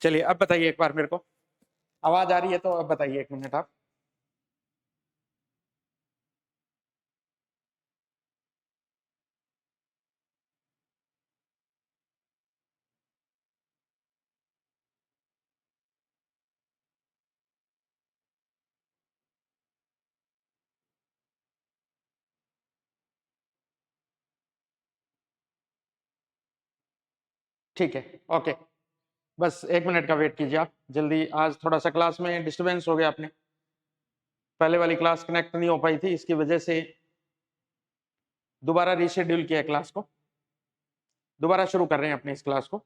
चलिए अब बताइए एक बार मेरे को, आवाज आ रही है तो अब बताइए, 1 मिनट आप। ठीक है, ओके, बस 1 मिनट का वेट कीजिए आप जल्दी। आज थोड़ा सा क्लास में डिस्टरबेंस हो गया, आपने पहले वाली क्लास कनेक्ट नहीं हो पाई थी, इसकी वजह से दोबारा रीशेड्यूल किया क्लास को, दोबारा शुरू कर रहे हैं अपनी इस क्लास को।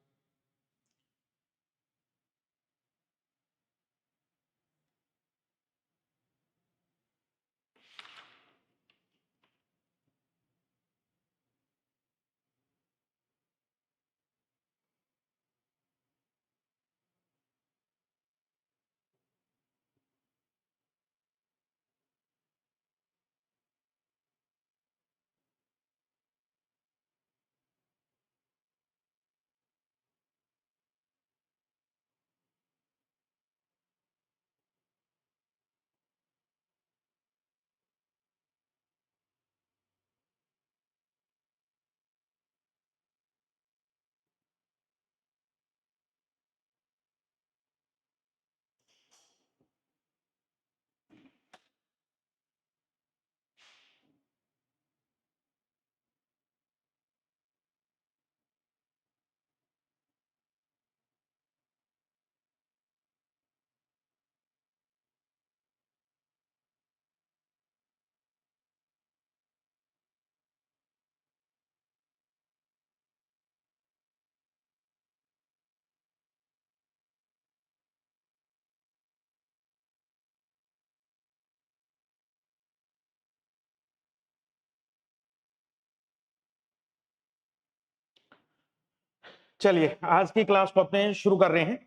चलिए आज की क्लास को अपने शुरू कर रहे हैं।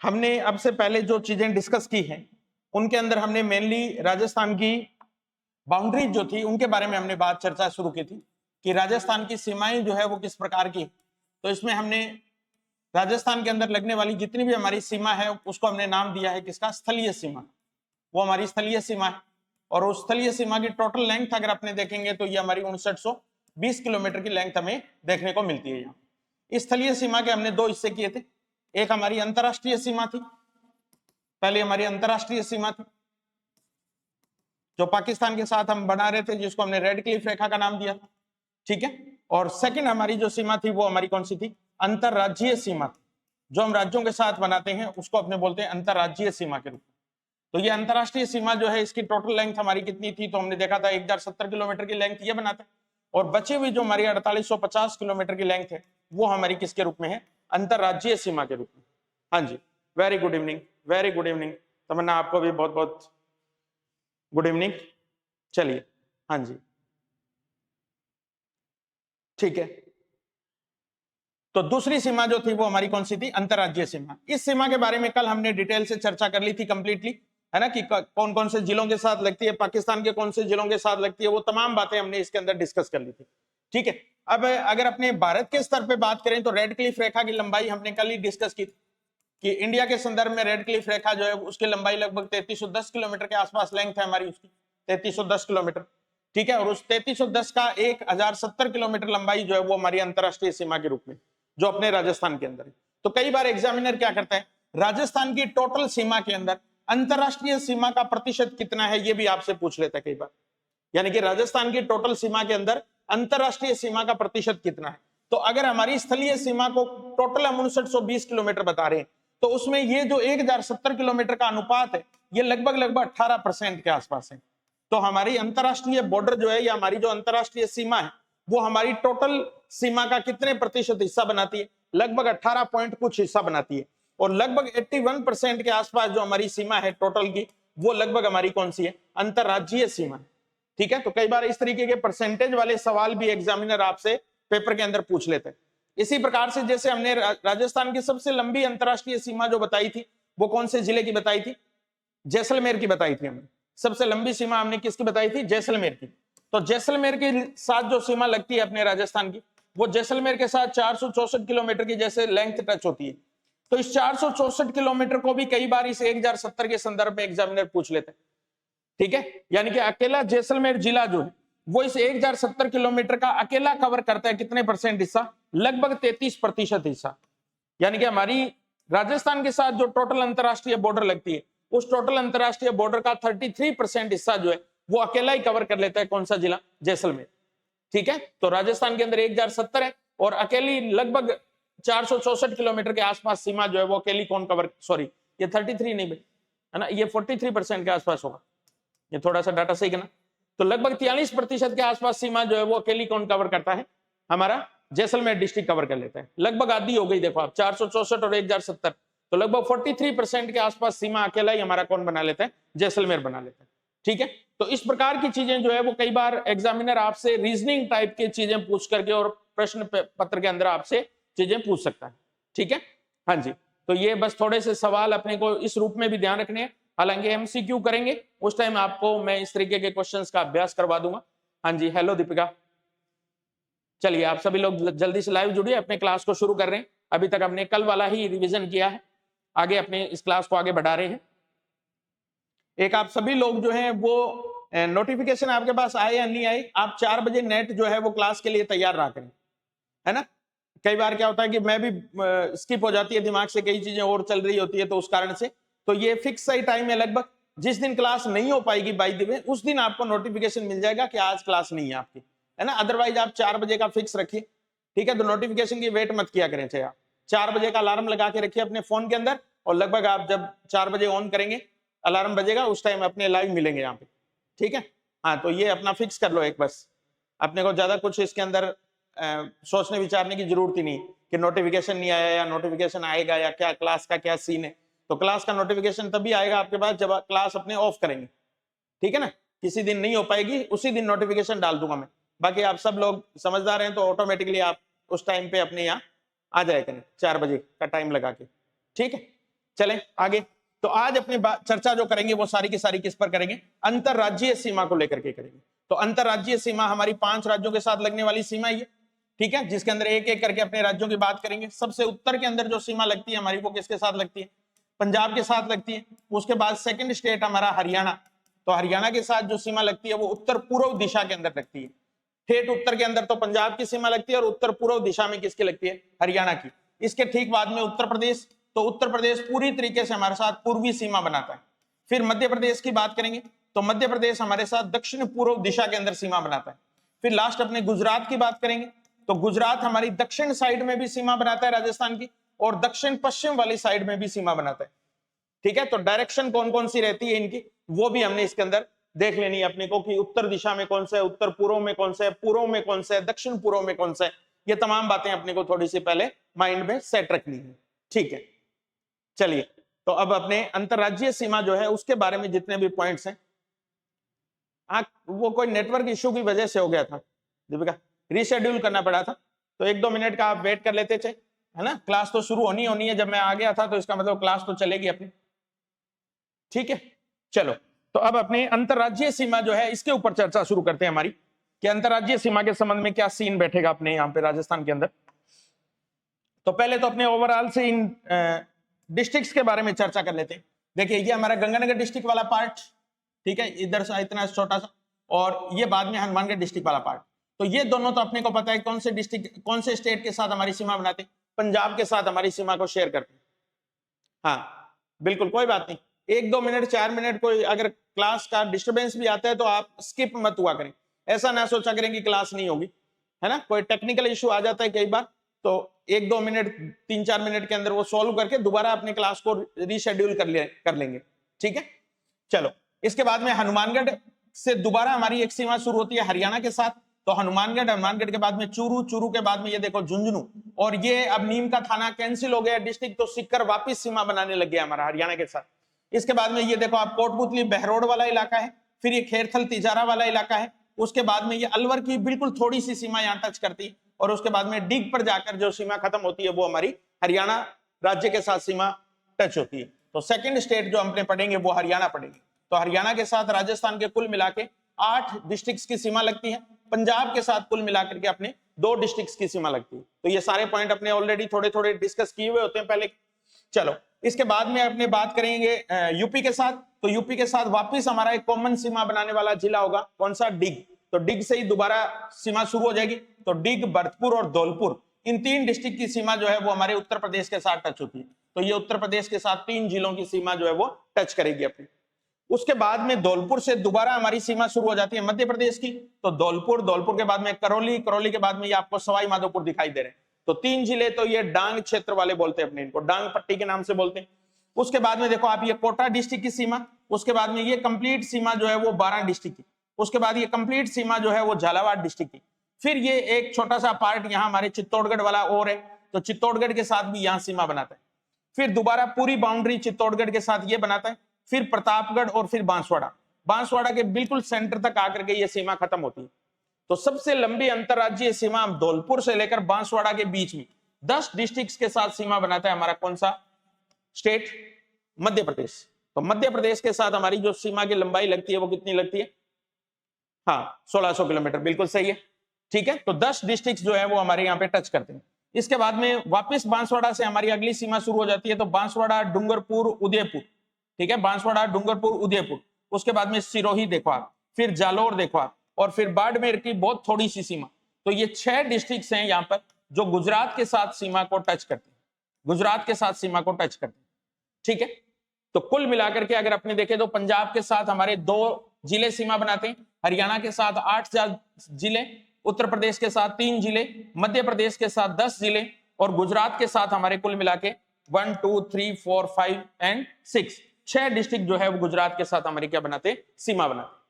हमने अब से पहले जो चीजें डिस्कस की हैं उनके अंदर हमने मेनली राजस्थान की बाउंड्री जो थी उनके बारे में हमने बात चर्चा शुरू की थी कि राजस्थान की सीमाएं जो है वो किस प्रकार की। तो इसमें हमने राजस्थान के अंदर लगने वाली जितनी भी हमारी सीमा है उसको हमने नाम दिया है किसका, स्थलीय सीमा। वो हमारी स्थलीय सीमा है और उस स्थलीय सीमा की टोटल लेंथ अगर अपने देखेंगे तो ये हमारी 5920 किलोमीटर की लेंथ हमें देखने को मिलती है यहाँ। स्थलीय सीमा के हमने दो हिस्से किए थे। एक हमारी अंतरराष्ट्रीय सीमा थी, पहले हमारी अंतरराष्ट्रीय सीमा थी जो पाकिस्तान के साथ हम बना रहे थे, जिसको हमने रेड क्लिफ रेखा का नाम दिया था, ठीक है। और सेकंड हमारी जो सीमा थी वो हमारी कौन सी थी? अंतरराज्यीय सीमा थी। जो हम राज्यों के साथ बनाते हैं उसको अपने बोलते हैं अंतरराज्यीय सीमा के रूप में। तो ये अंतरराष्ट्रीय सीमा जो है, इसकी टोटल लेंथ हमारी कितनी थी? तो हमने देखा था 1070 किलोमीटर की लेंथ ये बनाता है, और बची हुई जो हमारी 4850 किलोमीटर की लेंथ है वो हमारी किसके रूप में है? अंतरराज्यीय सीमा के रूप में। हाँ जी, very good evening, very good evening Tamanna, आपको भी बहुत बहुत गुड इवनिंग। चलिए, हाँ जी, ठीक है। तो दूसरी सीमा जो थी वो हमारी कौन सी थी? अंतरराज्यीय सीमा। इस सीमा के बारे में कल हमने डिटेल से चर्चा कर ली थी कंप्लीटली, है ना, कि कौन कौन से जिलों के साथ लगती है, पाकिस्तान के कौन से जिलों के साथ लगती है, वो तमाम बातें हमने इसके अंदर डिस्कस कर ली थी, ठीक है। अब अगर अपने भारत के स्तर पे बात करें तो रेड क्लिफ रेखा की लंबाई हमने कल ही डिस्कस की थी कि इंडिया के संदर्भ में रेड क्लिफ रेखा जो है उसकी लंबाई लगभग 3310 किलोमीटर के आसपास लेंथ है हमारी, उसकी 3310 किलोमीटर, ठीक है। और उस 3310 का 1070 किलोमीटर लंबाई जो है वो हमारी अंतरराष्ट्रीय सीमा के रूप में जो अपने राजस्थान के अंदर है। तो कई बार एग्जामिनर क्या करता है, राजस्थान की टोटल सीमा के अंदर अंतरराष्ट्रीय सीमा का प्रतिशत कितना है ये भी आपसे पूछ लेता है कई बार, यानी कि राजस्थान की टोटल सीमा के अंदर अंतरराष्ट्रीय सीमा का प्रतिशत कितना है। तो अगर हमारी स्थलीय सीमा को टोटल हम 5920 किलोमीटर बता रहे हैं, तो उसमें ये जो 1070 किलोमीटर का अनुपात है ये लगभग 18% के आसपास है। तो हमारी अंतरराष्ट्रीय बॉर्डर जो है या हमारी जो अंतरराष्ट्रीय सीमा है वो हमारी टोटल सीमा का कितने प्रतिशत हिस्सा बनाती है? लगभग 18 पॉइंट कुछ हिस्सा बनाती है। और लगभग 81% के आसपास जो हमारी सीमा है टोटल की, वो लगभग हमारी कौन सी है? अंतरराज्यीय सीमा, ठीक है। तो कई बार इस तरीके के परसेंटेज वाले सवाल भी एग्जामिनर आपसे पेपर के अंदर पूछ लेते हैं। इसी प्रकार से जैसे हमने राजस्थान की सबसे लंबी अंतरराष्ट्रीय सीमा जो बताई थी वो कौन से जिले की बताई थी? जैसलमेर की बताई थी हमने। सबसे लंबी सीमा हमने किसकी बताई थी? जैसलमेर की। तो जैसलमेर के साथ जो सीमा लगती है अपने राजस्थान की, वो जैसलमेर के साथ 464 किलोमीटर की जैसे लेंथ टच होती है। तो इस 464 किलोमीटर को भी कई बार इस 1070 के संदर्भ में एग्जामिनर पूछ लेते हैं, ठीक है। यानी कि अकेला जैसलमेर जिला जो है वो इस 1070 किलोमीटर का अकेला कवर करता है कितने परसेंट हिस्सा? लगभग 33% हिस्सा। यानी कि हमारी राजस्थान के साथ जो टोटल अंतरराष्ट्रीय बॉर्डर लगती है उस टोटल अंतरराष्ट्रीय बॉर्डर का 33% हिस्सा जो है वो अकेला ही कवर कर लेता है। कौन सा जिला? जैसलमेर, ठीक है। तो राजस्थान के अंदर 1070 है और अकेली लगभग 464 किलोमीटर के आसपास सीमा जो है वो अकेली कौन कवर, सॉरी ये 33 नहीं है ना, ये 43% के आसपास होगा, ये थोड़ा सा डाटा सही करना। तो लगभग 43% के आसपास सीमा जो है वो अकेली कौन कवर करता है? हमारा जैसलमेर डिस्ट्रिक्ट कवर कर लेता है। लगभग आधी हो गई, देखो आप 464 और 1070, तो लगभग 43% के आसपास सीमा अकेला ही हमारा कौन बना लेता है? जैसलमेर बना लेता है, ठीक है। तो इस प्रकार की चीजें जो है वो कई बार एग्जामिनर आपसे रीजनिंग टाइप की चीजें पूछ करके और प्रश्न पत्र के अंदर आपसे चीजें पूछ सकता है, ठीक है। हाँ जी, तो ये बस थोड़े से सवाल अपने को इस रूप में भी ध्यान रखने हैं। हालांकि एमसीक्यू करेंगे उस टाइम आपको मैं इस तरीके के क्वेश्चंस का अभ्यास करवा दूंगा। हाँ जी, हेलो दीपिका। चलिए, आप सभी लोग जल्दी से लाइव जुड़िए, अपने क्लास को शुरू कर रहे हैं। अभी तक हमने कल वाला ही रिवीजन किया है, आगे अपने इस क्लास को आगे बढ़ा रहे हैं। एक आप सभी लोग जो हैं वो नोटिफिकेशन आपके पास आए या नहीं आए, आप 4 बजे नेट जो है वो क्लास के लिए तैयार रहा करें, है ना। कई बार क्या होता है कि मैं भी स्किप हो जाती है दिमाग से, कई चीजें और चल रही होती है, तो उस कारण से तो ये फिक्स सही टाइम है। लगभग जिस दिन क्लास नहीं हो पाएगी बाय द वे उस दिन आपको नोटिफिकेशन मिल जाएगा कि आज क्लास नहीं है आपकी, है ना। अदरवाइज आप 4 बजे का फिक्स रखिए, ठीक है। तो नोटिफिकेशन की वेट मत किया करें, चाहे आप 4 बजे का अलार्म लगा के रखिए अपने फोन के अंदर, और लगभग आप जब 4 बजे ऑन करेंगे अलार्म बजेगा उस टाइम अपने लाइव मिलेंगे यहाँ पे, ठीक है। हाँ, तो ये अपना फिक्स कर लो एक, बस अपने को ज्यादा कुछ इसके अंदर सोचने विचारने की जरूरत ही नहीं कि नोटिफिकेशन नहीं आया या नोटिफिकेशन आएगा या क्या, क्लास का क्या सीन है। तो क्लास का नोटिफिकेशन तभी आएगा आपके पास जब आप क्लास अपने ऑफ करेंगे, ठीक है ना। किसी दिन नहीं हो पाएगी उसी दिन नोटिफिकेशन डाल दूंगा मैं। बाकी आप सब लोग समझदार हैं तो ऑटोमेटिकली आप उस टाइम पे अपने यहाँ आ जाए करें 4 बजे का टाइम लगा के, ठीक है। चलें आगे। तो आज अपनी चर्चा जो करेंगे वो सारी की सारी किस पर करेंगे? अंतरराज्यीय सीमा को लेकर के करेंगे। तो अंतरराज्यीय सीमा हमारी 5 राज्यों के साथ लगने वाली सीमा है, ठीक है, जिसके अंदर एक एक करके अपने राज्यों की बात करेंगे। सबसे उत्तर के अंदर जो सीमा लगती है हमारी वो किसके साथ लगती है? पंजाब के साथ लगती है। उसके बाद सेकंड स्टेट हमारा हरियाणा, तो हरियाणा के साथ जो सीमा लगती है वो उत्तर पूर्व दिशा के अंदर लगती है। ठेठ उत्तर के अंदर तो पंजाब की सीमा लगती है और उत्तर पूर्व दिशा में किसकी लगती है, हरियाणा की। इसके ठीक बाद में उत्तर प्रदेश, तो उत्तर प्रदेश पूरी तरीके से हमारे साथ पूर्वी सीमा बनाता है। फिर मध्य प्रदेश की बात करेंगे तो मध्य प्रदेश हमारे साथ दक्षिण पूर्व दिशा के अंदर सीमा बनाता है। फिर लास्ट अपने गुजरात की बात करेंगे तो गुजरात हमारी दक्षिण साइड में भी सीमा बनाता है राजस्थान की, और दक्षिण पश्चिम वाली साइड में भी सीमा बनाता है। ठीक है, तो डायरेक्शन कौन कौन सी रहती है इनकी, वो भी हमने इसके अंदर देख लेनी है अपने को, कि उत्तर दिशा में कौन सा है, उत्तर पूर्व में कौन सा है, पूर्व में कौन सा है, दक्षिण पूर्व में कौन सा है। ये तमाम बातें अपने को थोड़ी सी पहले माइंड में सेट रखनी है। ठीक है, चलिए तो अब अपने अंतरराज्यीय सीमा जो है उसके बारे में जितने भी पॉइंट्स हैं, वो कोई नेटवर्क इश्यू की वजह से हो गया था दीपिका, रीशेड्यूल करना पड़ा था, तो 1-2 मिनट का आप वेट कर लेते थे, है ना। क्लास तो शुरू होनी है, जब मैं आ गया था तो इसका मतलब क्लास तो चलेगी अपनी। ठीक है, चलो तो अब अपने अंतरराज्यीय सीमा जो है इसके ऊपर चर्चा शुरू करते हैं हमारी, कि अंतरराज्यीय सीमा के संबंध में क्या सीन बैठेगा अपने यहाँ पे राजस्थान के अंदर। तो पहले तो अपने ओवरऑल से इन डिस्ट्रिक्ट्स के बारे में चर्चा कर लेते हैं। देखिए ये हमारा गंगानगर डिस्ट्रिक्ट वाला पार्ट, ठीक है, इधर से इतना छोटा सा, और ये बाद में हनुमानगढ़ डिस्ट्रिक्ट वाला पार्ट। तो ये दोनों तो अपने को पता है कौन से डिस्ट्रिक्ट, कौन से स्टेट के साथ हमारी सीमा बनाते हैं, पंजाब के साथ हमारी सीमा को शेयर करते हैं। हाँ बिल्कुल, कोई बात नहीं, 1-2 मिनट 4 मिनट कोई अगर क्लास का डिस्टरबेंस भी आता है तो आप स्किप मत हुआ करें, ऐसा ना सोचा करें कि क्लास नहीं होगी, है ना। कोई टेक्निकल इश्यू आ जाता है कई बार, तो 1-2 मिनट 3-4 मिनट के अंदर वो सॉल्व करके दोबारा अपने क्लास को रीशेड्यूल कर लेंगे। ठीक है, चलो इसके बाद में हनुमानगढ़ से दोबारा हमारी एक सीमा शुरू होती है हरियाणा के साथ। तो हनुमानगढ़ के बाद में चूरू के बाद में ये देखो झुंझुनू, और ये अब नीम का थाना कैंसिल हो गया डिस्ट्रिक्ट, तो सिक्कर वापिस सीमा बनाने लग गया हमारा हरियाणा के साथ। इसके बाद में ये देखो आप कोटपुतली बहरोड वाला इलाका है, फिर ये खेरथल तिजारा वाला इलाका है, उसके बाद में ये अलवर की बिल्कुल थोड़ी सी सीमा यहाँ टच करती है, और उसके बाद में डिग पर जाकर जो सीमा खत्म होती है वो हमारी हरियाणा राज्य के साथ सीमा टच होती है। तो सेकंड स्टेट जो हमने पढ़ेंगे वो हरियाणा पढ़ेंगे। तो हरियाणा के साथ राजस्थान के कुल मिला के 8 डिस्ट्रिक्ट्स की सीमा लगती है, पंजाब के साथ कुल मिलाकर के अपने 2 डिस्ट्रिक्ट्स की सीमा लगती है। तो ये सारे पॉइंट अपने ऑलरेडी थोड़े थोड़े डिस्कस किए हुए होते हैं पहले। चलो इसके बाद में अपने बात करेंगे यूपी के साथ। तो यूपी के साथ वापिस हमारा एक कॉमन सीमा बनाने वाला जिला होगा, कौन सा, डिग। तो डिग से ही दोबारा सीमा शुरू हो जाएगी। तो डिग, भरतपुर और धौलपुर, इन 3 डिस्ट्रिक्ट की सीमा जो है वो हमारे उत्तर प्रदेश के साथ टच होती है। तो ये उत्तर प्रदेश के साथ 3 जिलों की सीमा जो है वो टच करेगी अपनी। उसके बाद में धौलपुर से दोबारा हमारी सीमा शुरू हो जाती है मध्य प्रदेश की। तो धौलपुर के बाद में करौली के बाद में ये आपको सवाई माधोपुर दिखाई दे रहे हैं। तो 3 जिले तो ये डांग क्षेत्र वाले बोलते हैं अपने, इनको डांग पट्टी के नाम से बोलते हैं। उसके बाद में देखो आप ये कोटा डिस्ट्रिक्ट की सीमा, उसके बाद में ये कंप्लीट सीमा जो है वो 12 डिस्ट्रिक्ट की, उसके बाद ये कंप्लीट सीमा जो है वो झालावाड़ डिस्ट्रिक्ट की। फिर ये एक छोटा सा पार्ट यहाँ हमारे चित्तौड़गढ़ वाला और है, तो चित्तौड़गढ़ के साथ भी यहाँ सीमा बनाता है। फिर दोबारा पूरी बाउंड्री चित्तौड़गढ़ के साथ ये बनाता है, फिर प्रतापगढ़ और फिर बांसवाड़ा के बिल्कुल सेंटर तक आकर के ये सीमा खत्म होती है। तो सबसे लंबी अंतरराज्यीय सीमा धौलपुर से लेकर बांसवाड़ा के बीच में 10 डिस्ट्रिक्ट्स के साथ सीमा बनाता है हमारा कौन सा स्टेट, मध्य प्रदेश। तो मध्य प्रदेश के साथ हमारी जो सीमा की लंबाई लगती है वो कितनी लगती है, हाँ 1600 किलोमीटर, बिल्कुल सही है। ठीक है, तो 10 डिस्ट्रिक्ट्स जो है वो हमारे यहाँ पे टच करते हैं। इसके बाद में वापस बांसवाड़ा से हमारी अगली सीमा शुरू हो जाती है। तो बांसवाड़ा, डूंगरपुर, उदयपुर, ठीक है, बांसवाड़ा, डूंगरपुर, उदयपुर, उसके बाद में सिरोही देखो आप, फिर जालोर देखो आप, और फिर बाड़मेर की बहुत थोड़ी सी सीमा। तो ये 6 डिस्ट्रिक्ट्स हैं यहाँ पर जो गुजरात के साथ सीमा को टच करते हैं, गुजरात के साथ सीमा को टच करते हैं। ठीक है, तो कुल मिलाकर के अगर अपने देखें तो पंजाब के साथ हमारे 2 जिले सीमा बनाते हैं, हरियाणा के साथ 8 जिले, उत्तर प्रदेश के साथ 3 जिले, मध्य प्रदेश के साथ 10 जिले, और गुजरात के साथ हमारे कुल मिला के 1 2 3 4 5 एंड 6 डिस्ट्रिक्ट जो है वो गुजरात के साथ हमारे क्या बनाते, सीमा बनाते।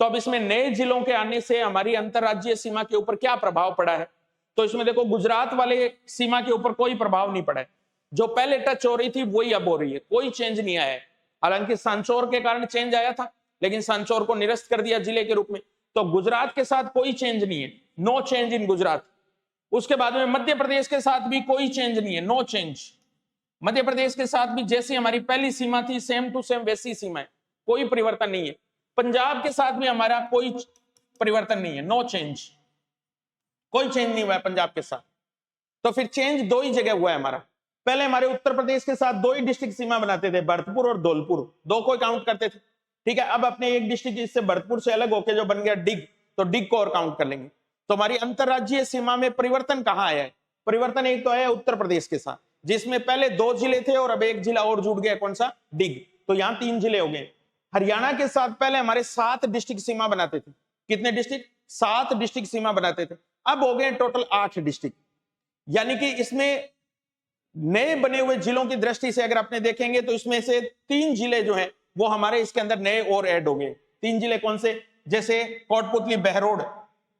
तो अब इसमें नए जिलों के आने से हमारी अंतरराज्यीय सीमा के ऊपर क्या प्रभाव पड़ा है, तो इसमें देखो गुजरात वाले सीमा के ऊपर कोई प्रभाव नहीं पड़ा है, जो पहले टच हो रही थी वही अब हो रही है, कोई चेंज नहीं आया है। हालांकि सांचौर के कारण चेंज आया था, लेकिन सांचौर को निरस्त कर दिया जिले के रूप में। तो गुजरात के साथ कोई चेंज नहीं है, नो चेंज इन गुजरात। उसके बाद में मध्य प्रदेश के साथ भी कोई चेंज नहीं है, नो चेंज। मध्य प्रदेश के साथ भी जैसी हमारी पहली सीमा थी सेम टू सेम वैसी सीमा है, कोई परिवर्तन नहीं है। पंजाब के साथ भी हमारा कोई परिवर्तन नहीं है, नो चेंज, कोई चेंज नहीं हुआ है पंजाब के साथ। तो फिर चेंज 2 ही जगह हुआ है हमारा। पहले हमारे उत्तर प्रदेश के साथ 2 ही डिस्ट्रिक्ट सीमा बनाते थे, भरतपुर और धौलपुर, 2 को काउंट करते थे। ठीक है, अब अपने एक डिस्ट्रिक्ट इससे भरतपुर से अलग होकर जो बन गया डिग, तो डिग को और काउंट कर लेंगे। तो हमारी अंतरराज्यीय सीमा में परिवर्तन कहाँ आया है? परिवर्तन एक तो है उत्तर प्रदेश के साथ, जिसमें पहले 2 जिले थे और अब 1 जिला और जुड़ गया, कौन सा? डिग। तो यहाँ 3 जिले हो गए। हरियाणा के साथ पहले हमारे 7 डिस्ट्रिक्ट सीमा बनाते थे। कितने डिस्ट्रिक्ट? 7 डिस्ट्रिक्ट सीमा बनाते थे, अब हो गए टोटल 8 डिस्ट्रिक्ट। यानी कि इसमें नए बने हुए जिलों की दृष्टि से अगर आपने देखेंगे तो इसमें से 3 जिले जो हैं वो हमारे इसके अंदर नए और ऐड हो गए। 3 जिले कौन से? जैसे कोटपुतली, बहरोड,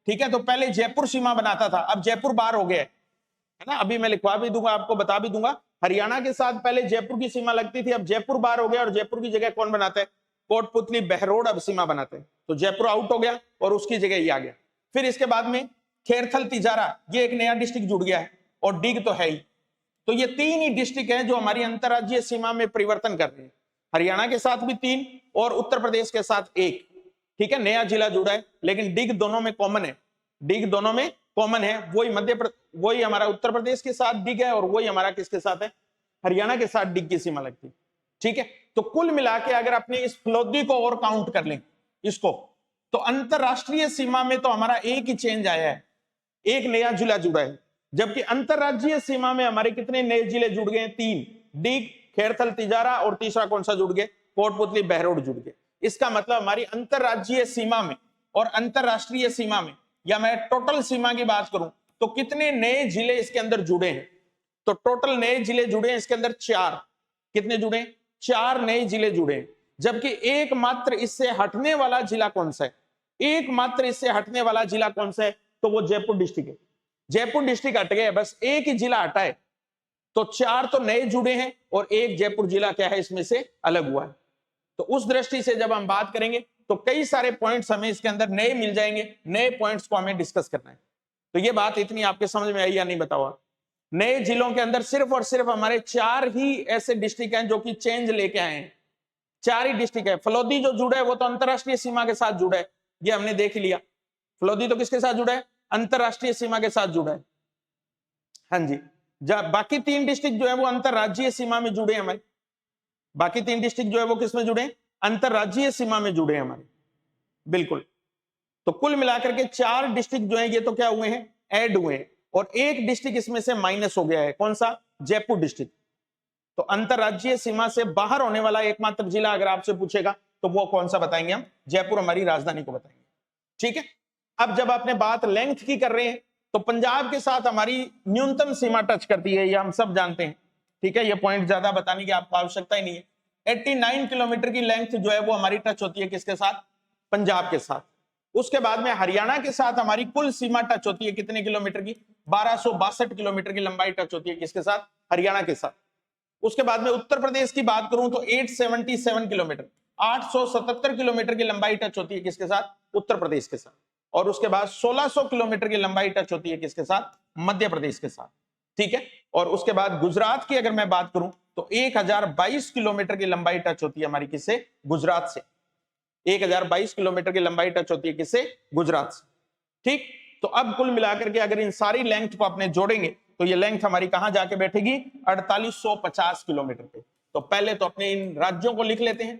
ठीक है। तो पहले जयपुर सीमा बनाता था, अब जयपुर बाहर हो गया है ना। अभी मैं लिखवा भी दूंगा, आपको बता भी दूंगा। हरियाणा के साथ पहले जयपुर की सीमा लगती थी, अब जयपुर बाहर हो गया और जयपुर की जगह कौन बनाता है? कोटपुतली, बहरोड अब सीमा बनाते हैं। तो जयपुर आउट हो गया और उसकी जगह ये आ गया। फिर इसके बाद में खेरथल, तिजारा, ये एक नया डिस्ट्रिक्ट जुड़ गया है, और डिग तो है ही। तो ये 3 ही डिस्ट्रिक्ट हैं जो हमारी अंतरराज्यीय सीमा में परिवर्तन कर रहे हैं। हरियाणा के साथ भी 3 और उत्तर प्रदेश के साथ 1, ठीक है। नया जिला जुड़ा है, लेकिन डिग दोनों में कॉमन है। डिग दोनों में कॉमन है, वही हमारा उत्तर प्रदेश के साथ डिग है और वही हमारा किसके साथ है? हरियाणा के साथ डिग की सीमा लगती है, ठीक है। तो कुल मिला के अगर अपने इस फलोदी को और काउंट कर लें इसको, तो अंतरराष्ट्रीय सीमा में तो हमारा एक ही चेंज आया है, एक नया जिला जुड़ा है। जबकि अंतरराज्यीय सीमा में हमारे कितने नए जिले जुड़ गए? 3, डिग, खेरथल, तिजारा, और तीसरा कौन सा जुड़ गए? कोटपुतली, बहरोड जुड़ गए। इसका मतलब हमारी अंतरराज्यीय सीमा में और अंतरराष्ट्रीय सीमा में, या मैं टोटल सीमा की बात करूं तो कितने नए जिले इसके अंदर जुड़े हैं? तो टोटल नए जिले जुड़े हैं इसके अंदर 4। कितने जुड़े हैं? 4 नए जिले जुड़े हैं। जबकि एकमात्र इससे हटने वाला जिला कौन सा है? एकमात्र इससे हटने वाला जिला कौन सा है? तो वो जयपुर डिस्ट्रिक्ट है। जयपुर डिस्ट्रिक्ट हट गए, बस एक ही जिला हटा है। तो 4 तो नए जुड़े हैं और एक जयपुर जिला क्या है इसमें से अलग हुआ है। तो उस दृष्टि से जब हम बात करेंगे तो कई सारे पॉइंट्स हमें इसके अंदर नए मिल जाएंगे, नए पॉइंट्स को हमें डिस्कस करना है। तो ये बात इतनी आपके समझ में आई या नहीं बताओ? नए जिलों के अंदर सिर्फ और सिर्फ हमारे 4 ही ऐसे डिस्ट्रिक्ट हैं जो कि चेंज लेके आए हैं। 4 ही डिस्ट्रिक्ट है। फलोदी जो जुड़ा है वो तो अंतरराष्ट्रीय सीमा के साथ जुड़ा है, ये हमने देख लिया। फलोदी तो किसके साथ जुड़ा है? अंतरराष्ट्रीय सीमा के साथ जुड़ा है। हाँ जी। बाकी 3 डिस्ट्रिक्ट जो है वो अंतरराज्यीय सीमा में जुड़े हैं हमारे। बाकी 3 डिस्ट्रिक्ट जो है वो किसमें जुड़े हैं? अंतरराज्यीय सीमा में जुड़े हैं हमारे, बिल्कुल। तो कुल मिलाकर के 4 डिस्ट्रिक्ट जो है ये तो क्या हुए हैं? ऐड हुए हैं, और एक डिस्ट्रिक्ट इसमें से माइनस हो गया है। कौन सा? जयपुर डिस्ट्रिक्ट। तो अंतरराज्यीय सीमा से बाहर होने वाला एकमात्र जिला अगर आपसे पूछेगा तो वो कौन सा बताएंगे हम? जयपुर, हमारी राजधानी को बताएंगे, ठीक है। अब जब आपने बात लेंथ की कर रहे हैं तो पंजाब के साथ हमारी न्यूनतम सीमा टच करती है, ये हम सब जानते हैं, ठीक है। ये पॉइंट ज्यादा बताने की आपको आवश्यकता ही नहीं है। 89 किलोमीटर की लेंथ जो है वो हमारी टच होती है किसके साथ? पंजाब के साथ। उसके बाद में हरियाणा के साथ हमारी कुल सीमा टच होती है कितने किलोमीटर की? 1262 किलोमीटर की लंबाई टच होती है किसके साथ? हरियाणा के साथ। उसके बाद में उत्तर प्रदेश की बात करूं तो 877 किलोमीटर, 877 किलोमीटर की लंबाई टच होती है किसके साथ? उत्तर प्रदेश के साथ। और उसके बाद 1600 किलोमीटर की लंबाई टच होती है किसके साथ? मध्य प्रदेश के साथ, ठीक है। और उसके बाद गुजरात की अगर मैं बात करूं तो 1022 किलोमीटर की लंबाई टच होती है हमारी किससे? गुजरात से। 1022 किलोमीटर की लंबाई टच होती है किससे? गुजरात से, ठीक। तो अब कुल मिलाकर के अगर इन सारी लेंथ को अपने जोड़ेंगे तो ये लेंथ हमारी कहां जाके बैठेगी? 4850 किलोमीटर पे। तो पहले तो अपने इन राज्यों को लिख लेते हैं।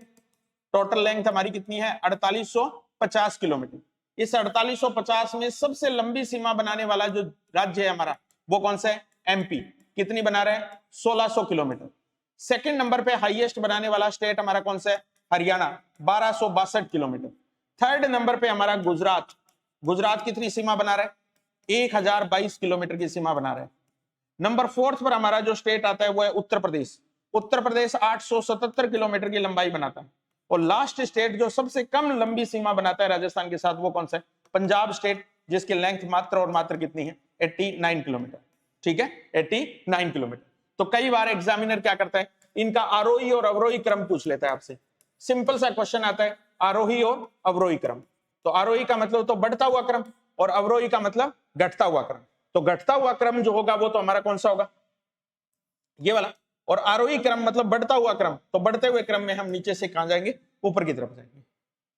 टोटल लेंथ हमारी कितनी है? 4850 किलोमीटर। इस 4850 में सबसे लंबी सीमा बनाने वाला जो राज्य है हमारा वो कौन सा है? एमपी। कितनी बना रहे हैं? 1600 किलोमीटर। सेकंड नंबर पे हाईएस्ट बनाने वाला स्टेट हमारा कौन सा है? हरियाणा, 1262 किलोमीटर। थर्ड नंबर पे हमारा गुजरात। गुजरात कितनी सीमा बना रहा है? 1022 किलोमीटर की सीमा बना रहा है। नंबर 4 पर हमारा जो स्टेट आता है वो है उत्तर प्रदेश। उत्तर प्रदेश 877 किलोमीटर की लंबाई बनाता है। और लास्ट स्टेट जो सबसे कम लंबी सीमा बनाता है राजस्थान के साथ वो कौन सा है? पंजाब स्टेट, जिसकी लेंथ मात्र और मात्र कितनी है? 89 किलोमीटर, ठीक है, 89 किलोमीटर। तो कई बार एग्जामिनर क्या करता है? इनका आरोही और अवरोही क्रम पूछ लेता है आपसे। सिंपल सा क्वेश्चन आता है, आरोही और अवरोही क्रम। तो आरोही का मतलब तो बढ़ता हुआ क्रम और अवरोही का मतलब घटता हुआ क्रम। तो घटता हुआ क्रम जो होगा वो तो हमारा कौन सा होगा? ये वाला। और आरोही क्रम मतलब बढ़ता हुआ क्रम, तो बढ़ते हुए क्रम में हम नीचे से कहां जाएंगे? ऊपर की तरफ जाएंगे,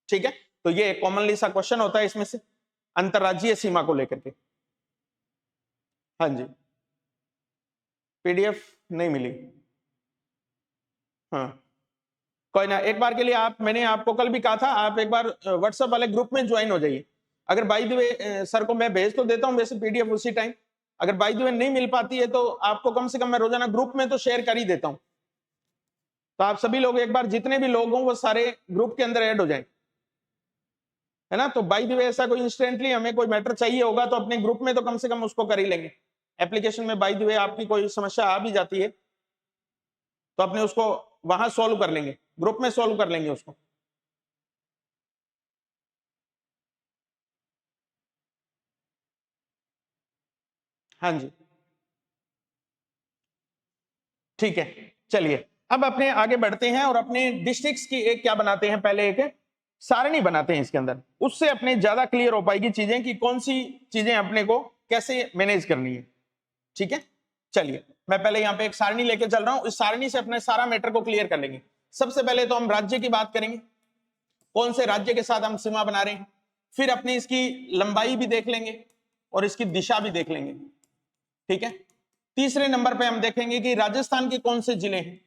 ठीक है। तो ये कॉमनली सा क्वेश्चन होता है इसमें से अंतरराज्यीय सीमा को लेकर के। हाँ जी, पीडीएफ नहीं मिली। हाँ कोई ना, एक बार के लिए आप, मैंने आपको कल भी कहा था, आप एक बार व्हाट्सएप वाले ग्रुप में ज्वाइन हो जाइए। अगर बाय द वे सर को मैं भेज तो देता हूं वैसे पीडीएफ उसी टाइम, अगर बाय द वे नहीं मिल पाती है तो आपको कम से कम मैं रोजाना ग्रुप में तो शेयर कर ही देता हूं, तो आप सभी लोग एक बार जितने भी लोग हों वो सारे ग्रुप के अंदर ऐड हो जाएं, है ना। तो बाय द वे ऐसा कोई इंस्टेंटली हमें कोई मैटर चाहिए होगा तो अपने ग्रुप में तो कम से कम उसको कर ही लेंगे। एप्लीकेशन में बाय द वे आपकी कोई समस्या आ भी जाती है तो अपने उसको वहां सॉल्व कर लेंगे, ग्रुप में सॉल्व कर लेंगे उसको। हाँ जी ठीक है, चलिए अब अपने आगे बढ़ते हैं और अपने डिस्ट्रिक्ट्स की एक क्या बनाते हैं, पहले एक सारणी बनाते हैं इसके अंदर, उससे अपने ज्यादा क्लियर हो पाएगी चीजें कि कौन सी चीजें अपने को कैसे मैनेज करनी है। ठीक है, चलिए मैं पहले यहाँ पे एक सारणी लेके चल रहा हूं, इस सारणी से अपने सारा मैटर को क्लियर कर लेंगे। सबसे पहले तो हम राज्य की बात करेंगे, कौन से राज्य के साथ हम सीमा बना रहे हैं, फिर अपनी इसकी लंबाई भी देख लेंगे और इसकी दिशा भी देख लेंगे। ठीक है, तीसरे नंबर पे हम देखेंगे कि राजस्थान के कौन से जिले हैं,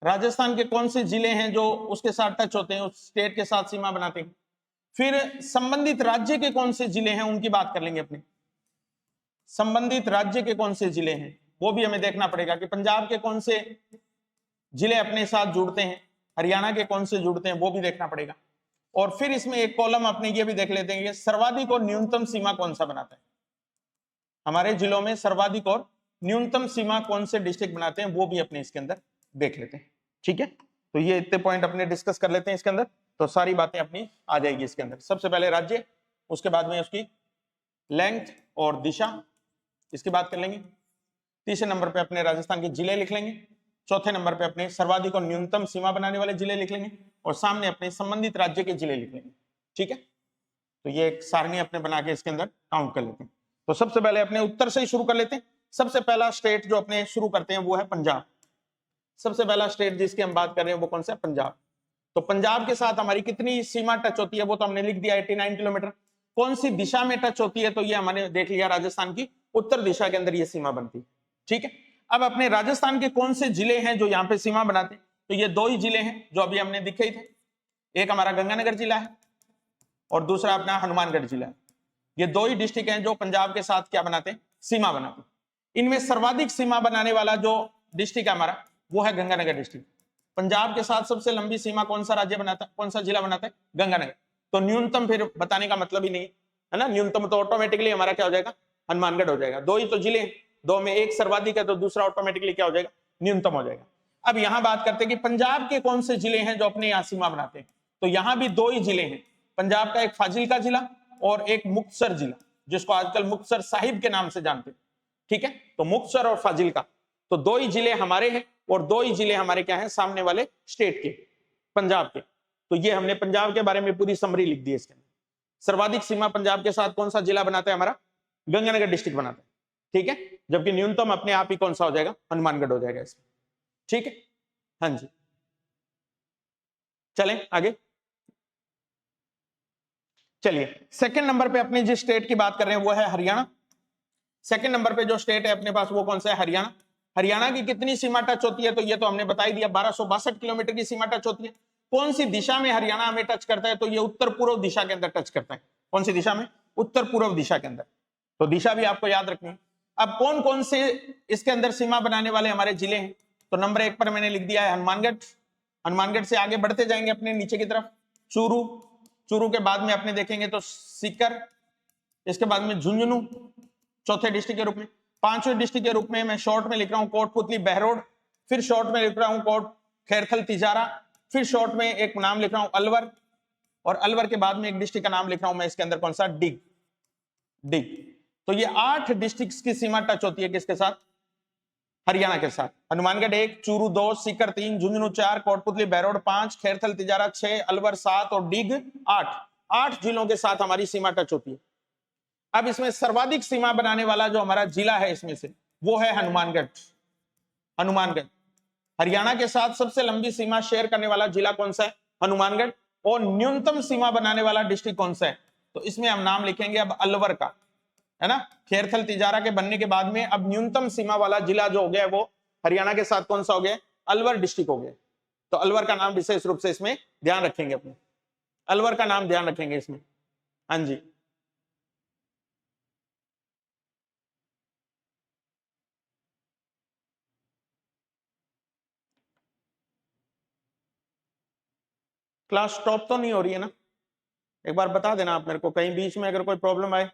राजस्थान के कौन से जिले हैं जो उसके साथ टच होते हैं, उस स्टेट के साथ सीमा बनाते हैं। फिर संबंधित राज्य के कौन से जिले हैं उनकी बात कर लेंगे अपने, संबंधित राज्य के कौन से जिले हैं वो भी हमें देखना पड़ेगा कि पंजाब के कौन से जिले अपने साथ जुड़ते हैं, हरियाणा के कौन से जुड़ते हैं वो भी देखना पड़ेगा। और फिर इसमें एक कॉलम अपने ये भी देख लेते हैं कि सर्वाधिक और न्यूनतम सीमा कौन सा बनाता है, हमारे जिलों में सर्वाधिक और न्यूनतम सीमा कौन से डिस्ट्रिक्ट बनाते हैं वो भी अपने इसके अंदर देख लेते हैं। ठीक है, तो ये इतने पॉइंट अपने डिस्कस कर लेते हैं इसके अंदर, तो सारी बातें अपनी आ जाएगी इसके अंदर। सबसे पहले राज्य, उसके बाद में उसकी लेंथ और दिशा, इसकी बात कर लेंगे। तीसरे नंबर पे अपने राजस्थान के जिले लिख लेंगे, चौथे नंबर पे अपने सर्वाधिक और न्यूनतम सीमा बनाने वाले जिले लिख लेंगे और सामने अपने संबंधित राज्य के जिले लिख लेंगे। ठीक है, तो ये एक सारणी अपने बना के इसके अंदर काउंट कर लेते हैं। तो सबसे पहले अपने उत्तर से ही शुरू कर लेते हैं। सबसे पहला स्टेट जो अपने शुरू करते हैं वो है पंजाब। सबसे पहला स्टेट जिसकी हम बात कर रहे हैं वो कौन सा है, पंजाब। तो पंजाब के साथ हमारी कितनी सीमा टच होती है वो तो हमने लिख दिया 89 किलोमीटर। कौन सी दिशा में टच होती है तो ये हमने देख लिया, राजस्थान की उत्तर दिशा के अंदर ये सीमा बनती है। ठीक है, अब अपने राजस्थान के कौन से जिले हैं जो यहाँ पे सीमा बनाते हैं, तो ये दो ही जिले हैं जो अभी हमने दिखे ही थे, एक हमारा गंगानगर जिला है और दूसरा अपना हनुमानगढ़ जिला है। ये दो ही डिस्ट्रिक्ट हैं जो पंजाब के साथ क्या बनाते हैं, सीमा बनाते हैं। इनमें सर्वाधिक सीमा बनाने वाला जो डिस्ट्रिक्ट है हमारा वो है गंगानगर डिस्ट्रिक्ट। पंजाब के साथ सबसे लंबी सीमा कौन सा राज्य बनाता है, कौन सा जिला बनाता है, गंगानगर। तो न्यूनतम फिर बताने का मतलब ही नहीं है ना, न्यूनतम तो ऑटोमेटिकली हमारा क्या हो जाएगा, हनुमानगढ़ हो जाएगा। दो ही तो जिले, दो में एक सर्वाधिक है तो दूसरा ऑटोमेटिकली क्या हो जाएगा, न्यूनतम हो जाएगा। अब यहां बात करते हैं कि पंजाब के कौन से जिले हैं जो अपने यहां सीमा बनाते हैं, तो यहां भी दो ही जिले हैं पंजाब का, एक फाजिल्का जिला और एक मुक्तसर जिला, जिसको आजकल मुक्तसर साहिब के नाम से जानते हैं। ठीक है, तो मुक्तसर और फाजिल्का, तो दो ही जिले हमारे हैं और दो ही जिले हमारे क्या हैं, सामने वाले स्टेट के, पंजाब के। तो ये हमने पंजाब के बारे में पूरी समरी लिख दी है इसके अंदर। सर्वाधिक सीमा पंजाब के साथ कौन सा जिला बनाता है, हमारा गंगानगर डिस्ट्रिक्ट बनाता है। ठीक है, जबकि न्यूनतम अपने आप ही कौन सा हो जाएगा, हनुमानगढ़ हो जाएगा इसमें। ठीक है, हाँ जी, चलें आगे। चलिए सेकंड नंबर पे अपने जिस स्टेट की बात कर रहे हैं वो है हरियाणा। सेकंड नंबर पे जो स्टेट है अपने पास वो कौन सा है, हरियाणा। हरियाणा की कितनी सीमा टच होती है, तो ये तो हमने बता ही दिया, 1262 किलोमीटर की सीमा टच होती है। कौन सी दिशा में हरियाणा हमें टच करता है, तो ये उत्तर पूर्व दिशा के अंदर टच करता है। कौन सी दिशा में, उत्तर पूर्व दिशा के अंदर। तो दिशा भी आपको याद रखनी है। अब कौन कौन से इसके अंदर सीमा बनाने वाले हमारे जिले हैं, तो नंबर 1 पर मैंने लिख दिया है हनुमानगढ़। हनुमानगढ़ से आगे बढ़ते जाएंगे अपने नीचे की तरफ, चूरू, चूरू के बाद में अपने देखेंगे तो सीकर, इसके बाद में झुंझुनू चौथे डिस्ट्रिक्ट के रूप में। पांचवें डिस्ट्रिक्ट के रूप में मैं शॉर्ट में लिख रहा हूं कोटपुतली बहरोड, फिर शॉर्ट में लिख रहा हूं कोट खैरथल तिजारा, फिर शॉर्ट में एक नाम लिख रहा हूं अलवर, और अलवर के बाद में एक डिस्ट्रिक्ट का नाम लिख रहा हूं मैं इसके अंदर कौन सा, डिग। डिग। तो ये 8 डिस्ट्रिक्ट्स की सीमा टच होती है किसके साथ, हरियाणा के साथ। हनुमानगढ़ 1, चूरू 2, सीकर 3, झुंझुनू 4, कोटपुतली बहरोड 5, खैरथल तिजारा 6, अलवर 7 और डिग 8। 8 जिलों के साथ हमारी सीमा टच होती है। अब इसमें सर्वाधिक सीमा बनाने वाला जो हमारा जिला है इसमें से वो है हनुमानगढ़। हनुमानगढ़ हरियाणा के साथ सबसे लंबी सीमा शेयर करने वाला जिला कौन सा है, हनुमानगढ़। और न्यूनतम सीमा बनाने वाला डिस्ट्रिक्ट कौन सा है, तो इसमें हम नाम लिखेंगे अब अलवर का, है ना। खैरथल तिजारा के बनने के बाद में अब न्यूनतम सीमा वाला जिला जो हो गया है वो हरियाणा के साथ कौन सा हो गया, अलवर डिस्ट्रिक्ट हो गया। तो अलवर का नाम विशेष रूप से इसमें ध्यान रखेंगे, अपने अलवर का नाम ध्यान रखेंगे इसमें। हाँ जी, क्लास स्टॉप तो नहीं हो रही है ना? एक बार बता देना आप मेरे को, कहीं बीच में अगर कोई प्रॉब्लम आए।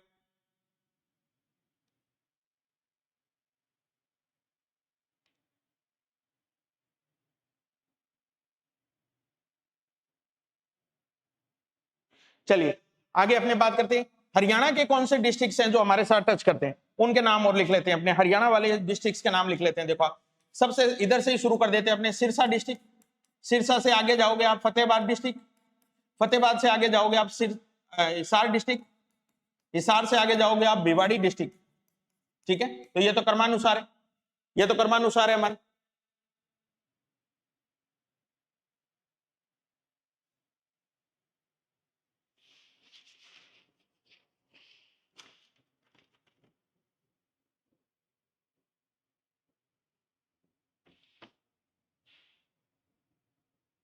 चलिए आगे अपने बात करते हैं, हरियाणा के कौन से डिस्ट्रिक्ट्स हैं जो हमारे साथ टच करते हैं, उनके नाम और लिख लेते हैं, अपने हरियाणा वाले डिस्ट्रिक्ट्स के नाम लिख लेते हैं। देखो सबसे इधर से ही शुरू कर देते हैं, अपने सिरसा डिस्ट्रिक्ट, सिरसा से आगे जाओगे आप फतेहाबाद डिस्ट्रिक्ट, फतेहाबाद से आगे जाओगे आप हिसार डिस्ट्रिक्ट, हिसार से आगे जाओगे आप भिवाड़ी डिस्ट्रिक्ट। ठीक है, तो ये तो क्रमानुसार है, ये तो क्रमानुसार है हमारे।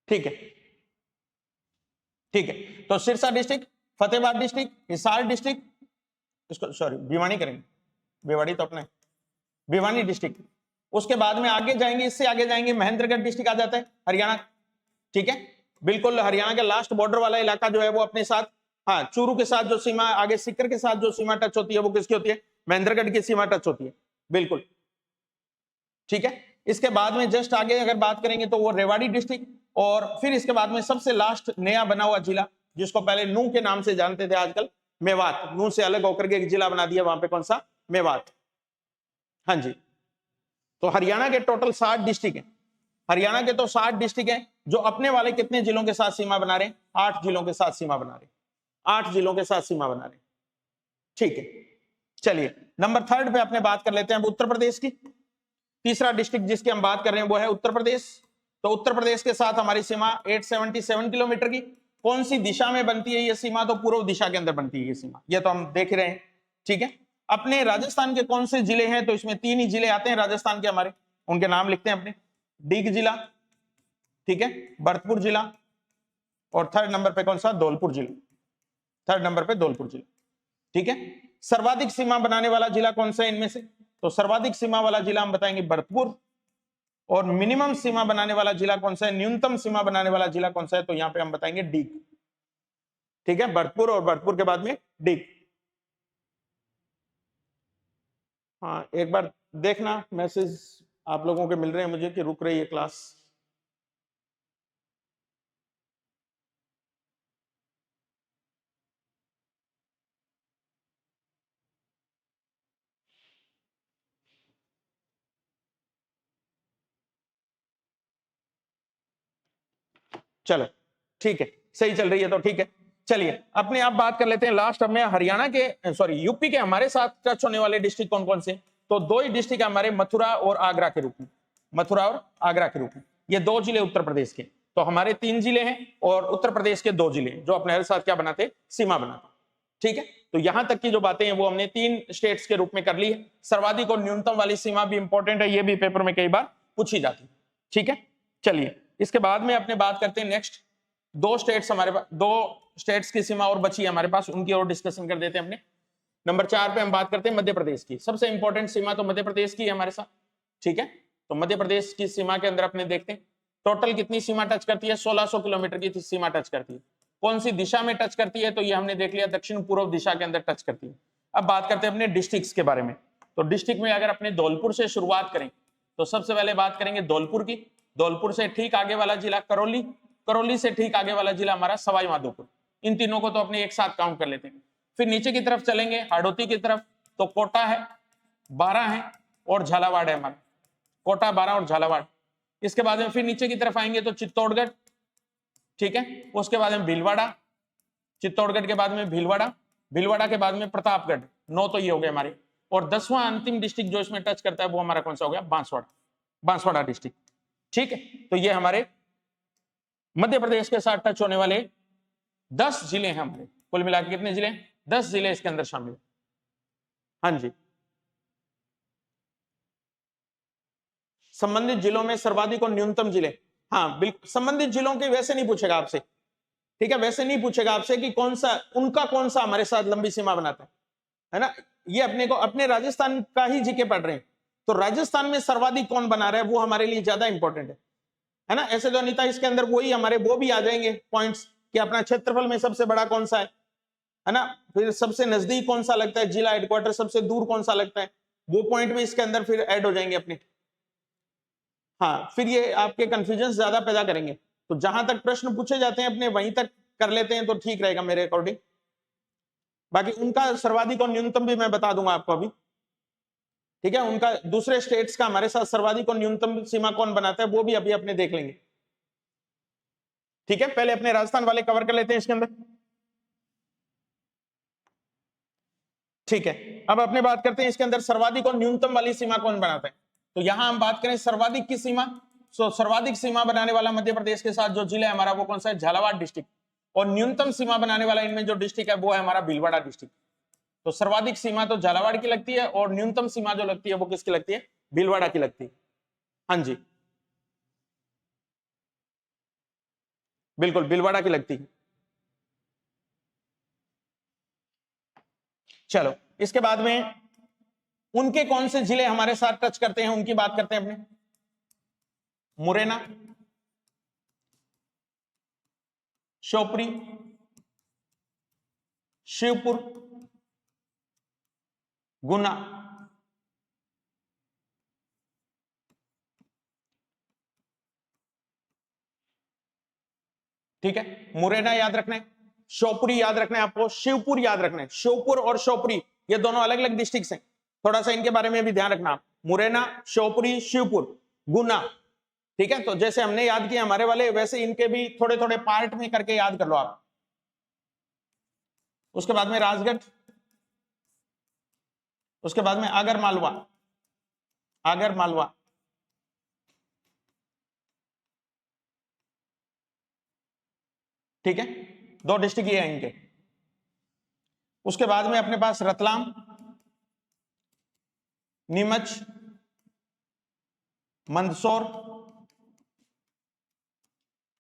ठीक है, ठीक है, तो Sirsa district, Fatehabad district, Hisar district, इसको सॉरी भिवानी करेंगे, भिवाड़ी तो अपना है, भिवानी डिस्ट्रिक्ट। उसके बाद में आगे जाएंगे, इससे आगे जाएंगे महेंद्रगढ़ डिस्ट्रिक्ट आ जाता है हरियाणा। ठीक है, बिल्कुल हरियाणा के लास्ट बॉर्डर वाला इलाका जो है वो अपने साथ, हाँ चूरू के साथ जो सीमा, आगे सीकर के साथ जो सीमा टच होती है वो किसकी होती है? महेंद्रगढ़ की सीमा टच होती है, बिल्कुल। ठीक है, इसके बाद में जस्ट आगे अगर बात करेंगे तो वो रेवाड़ी डिस्ट्रिक्ट, और फिर इसके बाद में सबसे लास्ट नया बना हुआ जिला, जिसको पहले नू के नाम से जानते थे, आजकल मेवात, नू से अलग होकर के एक जिला बना दिया वहां पे, कौन सा? मेवात। हाँ जी, तो हरियाणा के टोटल 60 डिस्ट्रिक्ट हैं, हरियाणा के तो 60 डिस्ट्रिक्ट हैं, जो अपने वाले कितने जिलों के साथ सीमा बना रहे हैं? 8 जिलों के साथ सीमा बना रहे हैं, 8 जिलों के साथ सीमा बना रहे हैं। ठीक है, चलिए नंबर 3 पे अपने बात कर लेते हैं उत्तर प्रदेश की। तीसरा डिस्ट्रिक्ट जिसकी हम बात कर रहे हैं वो है उत्तर प्रदेश। तो उत्तर प्रदेश के साथ हमारी सीमा 877 किलोमीटर की, कौन सी दिशा में बनती है ये सीमा? तो पूर्व दिशा के अंदर बनती है ये सीमा, ये तो हम देख रहे हैं। ठीक है, अपने राजस्थान के कौन से जिले हैं? तो इसमें 3 ही जिले आते हैं राजस्थान के हमारे, उनके नाम लिखते हैं अपने, डीग जिला, ठीक है, भरतपुर जिला, और 3rd नंबर पे कौन सा? धौलपुर जिला, 3rd नंबर पे धौलपुर जिला। ठीक है, सर्वाधिक सीमा बनाने वाला जिला कौन सा है इनमें से? तो सर्वाधिक सीमा वाला जिला हम बताएंगे भरतपुर, और मिनिमम सीमा बनाने वाला जिला कौन सा है? न्यूनतम सीमा बनाने वाला जिला कौन सा है? तो यहां पे हम बताएंगे डीग। ठीक है, भरतपुर, और भरतपुर के बाद में डीग। हाँ एक बार देखना, मैसेज आप लोगों के मिल रहे हैं मुझे कि रुक रही है क्लास। चलो ठीक है, सही चल रही है तो ठीक है। चलिए अपने आप बात कर लेते हैं लास्ट में हरियाणा के, सॉरी यूपी के हमारे साथ टच होने वाले डिस्ट्रिक्ट कौन कौन से? तो 2 ही डिस्ट्रिक्ट हमारे, मथुरा और आगरा के रूप में, मथुरा और आगरा के रूप में, ये 2 जिले उत्तर प्रदेश के। तो हमारे 3 जिले हैं और उत्तर प्रदेश के 2 जिले जो अपने साथ क्या बनाते? सीमा बनाते। ठीक है, तो यहां तक की जो बातें हैं वो हमने 3 स्टेट्स के रूप में कर ली है। सर्वाधिक और न्यूनतम वाली सीमा भी इंपॉर्टेंट है, ये भी पेपर में कई बार पूछी जाती है। ठीक है, चलिए इसके बाद में अपने बात करते हैं नेक्स्ट 2 स्टेट्स, हमारे पास 2 स्टेट्स की सीमा और बची है हमारे पास, उनकी और डिस्कशन कर देते हैं अपने। नंबर 4 पे हम बात करते हैं मध्य प्रदेश की। सबसे इंपॉर्टेंट सीमा तो मध्य प्रदेश की है हमारे साथ। ठीक है, तो मध्य प्रदेश की सीमा के अंदर अपने देखते हैं टोटल कितनी सीमा टच करती है? 1600 किलोमीटर की सीमा टच करती है। कौन सी दिशा में टच करती है? तो ये हमने देख लिया, दक्षिण पूर्व दिशा के अंदर टच करती है। अब बात करते हैं अपने डिस्ट्रिक्ट्स के बारे में। तो डिस्ट्रिक्ट में अगर अपने धौलपुर से शुरुआत करें तो सबसे पहले बात करेंगे धौलपुर की। धौलपुर से ठीक आगे वाला जिला करौली, करौली से ठीक आगे वाला जिला हमारा सवाई माधोपुर। इन तीनों को तो अपने एक साथ काउंट कर लेते हैं। फिर नीचे की तरफ चलेंगे हाड़ौती की तरफ, तो कोटा है, 12 है, और झालावाड़ है हमारा, कोटा 12 और झालावाड़। इसके बाद में फिर नीचे की तरफ आएंगे तो चित्तौड़गढ़, ठीक है, उसके बाद में भीलवाड़ा, चित्तौड़गढ़ के बाद में भीलवाड़ा, भीलवाड़ा के बाद में प्रतापगढ़। 9 तो ये हो गए हमारे। और 10वां अंतिम डिस्ट्रिक्ट जो इसमें टच करता है वो हमारा कौन सा हो गया? बांसवाड़ा, बांसवाड़ा डिस्ट्रिक्ट। ठीक है, तो ये हमारे मध्य प्रदेश के साथ टच होने वाले 10 जिले हैं हमारे। कुल मिलाकर कितने जिले? 10 जिले इसके अंदर शामिल। हाँ जी, संबंधित जिलों में सर्वाधिक और न्यूनतम जिले, हाँ बिल्कुल, संबंधित जिलों के वैसे नहीं पूछेगा आपसे, ठीक है, वैसे नहीं पूछेगा आपसे कि कौन सा उनका कौन सा हमारे साथ लंबी सीमा बनाता है ना। ये अपने को अपने राजस्थान का ही जीके पढ़ रहे हैं, तो राजस्थान में सर्वाधिक कौन बना रहा है वो हमारे लिए ज्यादा इंपॉर्टेंट है ना। ऐसे तो अनिता इसके अंदर वही हमारे वो भी आ जाएंगे पॉइंट्स कि अपना क्षेत्रफल में सबसे बड़ा कौन सा है ना, फिर सबसे नजदीक कौन सा लगता है, जिला हेडक्वार्टर सबसे दूर कौन सा लगता है, वो पॉइंट में इसके अंदर फिर ऐड हो जाएंगे अपने। हाँ, फिर ये आपके कंफ्यूजन ज्यादा पैदा करेंगे, तो जहां तक प्रश्न पूछे जाते हैं अपने वहीं तक कर लेते हैं तो ठीक रहेगा मेरे अकॉर्डिंग। बाकी उनका सर्वाधिक और न्यूनतम भी मैं बता दूंगा आपको अभी, ठीक है। उनका दूसरे स्टेट्स का हमारे साथ सर्वाधिक और न्यूनतम सीमा कौन बनाता है वो भी अभी अपने देख लेंगे, ठीक है। पहले अपने राजस्थान वाले कवर कर लेते हैं इसके अंदर, ठीक है। अब अपने बात करते हैं इसके अंदर सर्वाधिक और न्यूनतम वाली सीमा कौन बनाता है। तो यहां हम बात करें सर्वाधिक की सीमा, तो सर्वाधिक सीमा बनाने वाला मध्य प्रदेश के साथ जो जिला है हमारा वो कौन सा है, झालावाड़ डिस्ट्रिक्ट। और न्यूनतम सीमा बनाने वाला इनमें जो डिस्ट्रिक्ट है वो है हमारा भीलवाड़ा डिस्ट्रिक्ट। तो सर्वाधिक सीमा तो झालावाड़ की लगती है और न्यूनतम सीमा जो लगती है वो किसकी लगती है, भीलवाड़ा की लगती है। हाँ जी, बिल्कुल भीलवाड़ा की लगती है। चलो इसके बाद में उनके कौन से जिले हमारे साथ टच करते हैं उनकी बात करते हैं अपने। मुरैना, शिवपुरी, शिवपुर, गुना, ठीक है। मुरैना याद रखना है, शिवपुरी याद रखना है आपको, शिवपुर याद रखना है। शिवपुर और शिवपुरी ये दोनों अलग अलग डिस्ट्रिक्ट हैं, थोड़ा सा इनके बारे में भी ध्यान रखना। मुरैना, शिवपुरी, शिवपुर, गुना, ठीक है। तो जैसे हमने याद किया हमारे वाले, वैसे इनके भी थोड़े थोड़े पार्ट में करके याद कर लो आप। उसके बाद में राजगढ़, उसके बाद में आगर मालवा, आगर मालवा, ठीक है। दो डिस्ट्रिक्ट ये हैं इनके। उसके बाद में अपने पास रतलाम, नीमच, मंदसौर,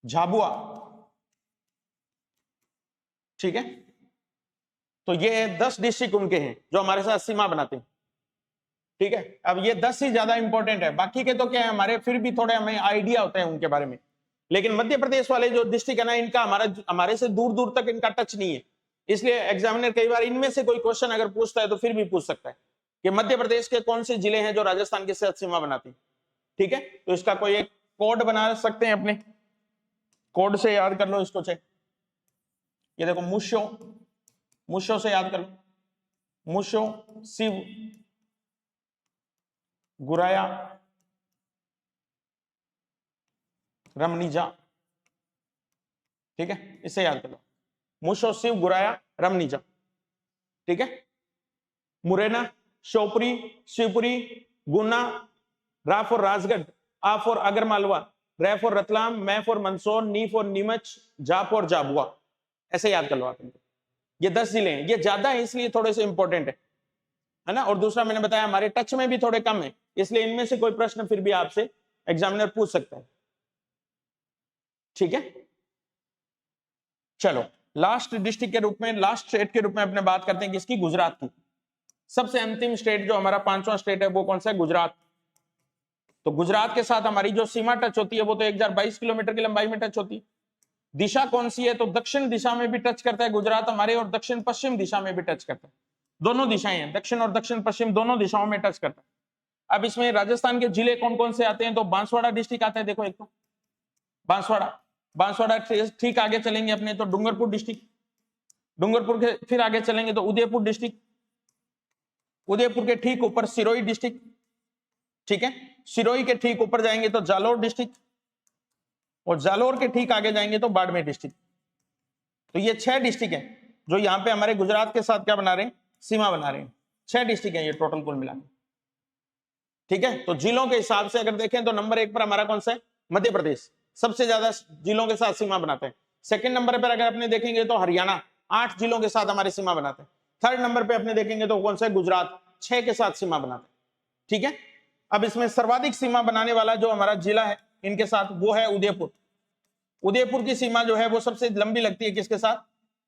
झाबुआ, ठीक है। तो ये 10 डिस्ट्रिक्ट उनके हैं जो हमारे साथ सीमा बनाते हैं, ठीक है। अब ये 10 ही ज्यादा इंपॉर्टेंट है, बाकी के तो क्या है हमारे फिर भी थोड़े हमें आइडिया होते हैं उनके बारे में। लेकिन मध्य प्रदेश वाले जो डिस्ट्रिक्ट है ना, इनका हमारे से दूर दूर तक इनका टच नहीं है, इसलिए एग्जामिनर कई बार इनमें से कोई क्वेश्चन अगर पूछता है तो फिर भी पूछ सकता है कि मध्य प्रदेश के कौन से जिले हैं जो राजस्थान के साथ सीमा बनाते हैं, ठीक है। तो इसका कोई एक कोड बना सकते हैं अपने, कोड से याद कर लो इसको। ये देखो मुशो, मुशो से याद कर लो, मुशो, शिव, गुराया, रमनीजा, ठीक है। इसे याद कर लो, मुशो, शिव, गुराया, रमनीजा, ठीक है। मुरैना, शिवपुरी, शिवपुरी, गुना, रा फॉर राजगढ़, आ फॉर आगर मालवा, रै फॉर रतलाम, मै फॉर मंदसौर, नी फॉर नीमच, जा फॉर झाबुआ, ऐसे याद कर लो आप इनको। ये 10 जिले हैं, ये ज्यादा है इसलिए थोड़े से इंपॉर्टेंट है ना। और दूसरा मैंने बताया हमारे टच में भी थोड़े कम है, इसलिए इनमें से कोई प्रश्न फिर भी आपसे एग्जामिनर पूछ सकता है, ठीक है। चलो लास्ट डिस्ट्रिक्ट के रूप में, लास्ट स्टेट के रूप में अपने बात करते हैं किसकी, गुजरात की। सबसे अंतिम स्टेट जो हमारा 5वां स्टेट है वो कौन सा है, गुजरात। तो गुजरात के साथ हमारी जो सीमा टच होती है वो तो 1022 किलोमीटर की लंबाई में टच होती है। दिशा कौन सी है, तो दक्षिण दिशा में भी टच करता है गुजरात हमारे, और दक्षिण पश्चिम दिशा में भी टच करता है। दोनों दिशाएं हैं, दक्षिण और दक्षिण पश्चिम दोनों दिशाओं में टच करता है। अब इसमें राजस्थान के जिले कौन कौन से आते हैं, तो बांसवाड़ा डिस्ट्रिक्ट आता है, देखो एक तो बांसवाड़ा, बांसवाड़ा ठीक आगे चलेंगे अपने तो डूंगरपुर डिस्ट्रिक्ट, डूंगरपुर के फिर आगे चलेंगे तो उदयपुर डिस्ट्रिक्ट, उदयपुर के ठीक ऊपर सिरोही डिस्ट्रिक्ट, ठीक है। सिरोही के ठीक ऊपर जाएंगे तो जालोर डिस्ट्रिक्ट, और जालोर के ठीक आगे जाएंगे तो बाड़मेर डिस्ट्रिक्ट। तो ये 6 डिस्ट्रिक्ट हैं जो यहाँ पे हमारे गुजरात के साथ क्या बना रहे हैं, सीमा बना रहे हैं। 6 डिस्ट्रिक्ट हैं ये टोटल कुल मिला के, ठीक है। तो जिलों के हिसाब से अगर देखें तो नंबर 1 पर हमारा कौन सा है, मध्य प्रदेश, सबसे ज्यादा जिलों के साथ सीमा बनाते हैं। सेकंड नंबर पर अगर अपने देखेंगे तो हरियाणा 8 जिलों के साथ हमारी सीमा बनाते हैं। थर्ड नंबर पे अपने देखेंगे तो कौन सा है, गुजरात 6 के साथ सीमा बनाते हैं, ठीक है। अब इसमें सर्वाधिक सीमा बनाने वाला जो हमारा जिला है इनके साथ वो है उदयपुर, उदयपुर की सीमा जो है वो सबसे लंबी लगती है किसके साथ?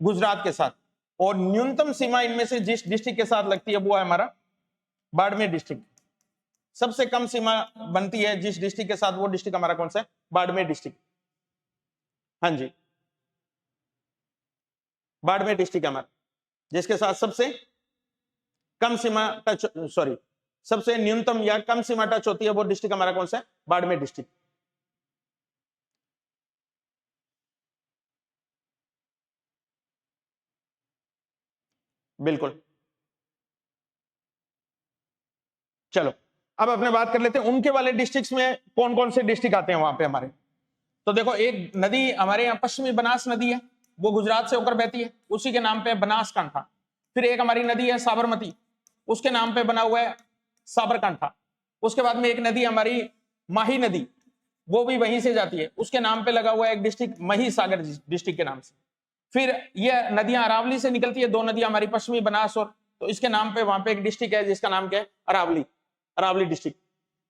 गुजरात के साथ। और न्यूनतम सीमा इनमें से जिस डिस्ट्रिक्ट के साथ लगती है वो है हमारा बाड़मेर डिस्ट्रिक्ट। सबसे कम सीमा बनती है जिस डिस्ट्रिक्ट के साथ, वो डिस्ट्रिक्ट हमारा कौन सा है? बाड़मेर डिस्ट्रिक्ट। हाँ जी, बाड़मेर डिस्ट्रिक्ट हमारा जिसके साथ सबसे कम सीमा टच, सॉरी सबसे न्यूनतम या कम सीमा टच होती है, वो डिस्ट्रिक्ट हमारा कौन सा है? बाड़मेर डिस्ट्रिक्ट। बिल्कुल। चलो अब अपने बात कर लेते हैं उनके वाले डिस्ट्रिक्ट्स में कौन कौन से डिस्ट्रिक्ट आते हैं वहां पे हमारे। तो देखो, एक नदी हमारे यहाँ पश्चिमी बनास नदी है, वो गुजरात से होकर बहती है, उसी के नाम पे बनासकांठा। फिर एक हमारी नदी है साबरमती, उसके नाम पे बना हुआ है साबरकांठा। उसके बाद में एक नदी हमारी माही नदी, वो भी वहीं से जाती है, उसके नाम पे लगा हुआ है एक डिस्ट्रिक्ट मही सागर डिस्ट्रिक्ट के नाम से। फिर ये नदियां अरावली से निकलती है, दो नदियां हमारी पश्चिमी बनास और, तो इसके नाम पे वहां पे एक डिस्ट्रिक्ट है जिसका नाम क्या है? अरावली, अरावली डिस्ट्रिक्ट।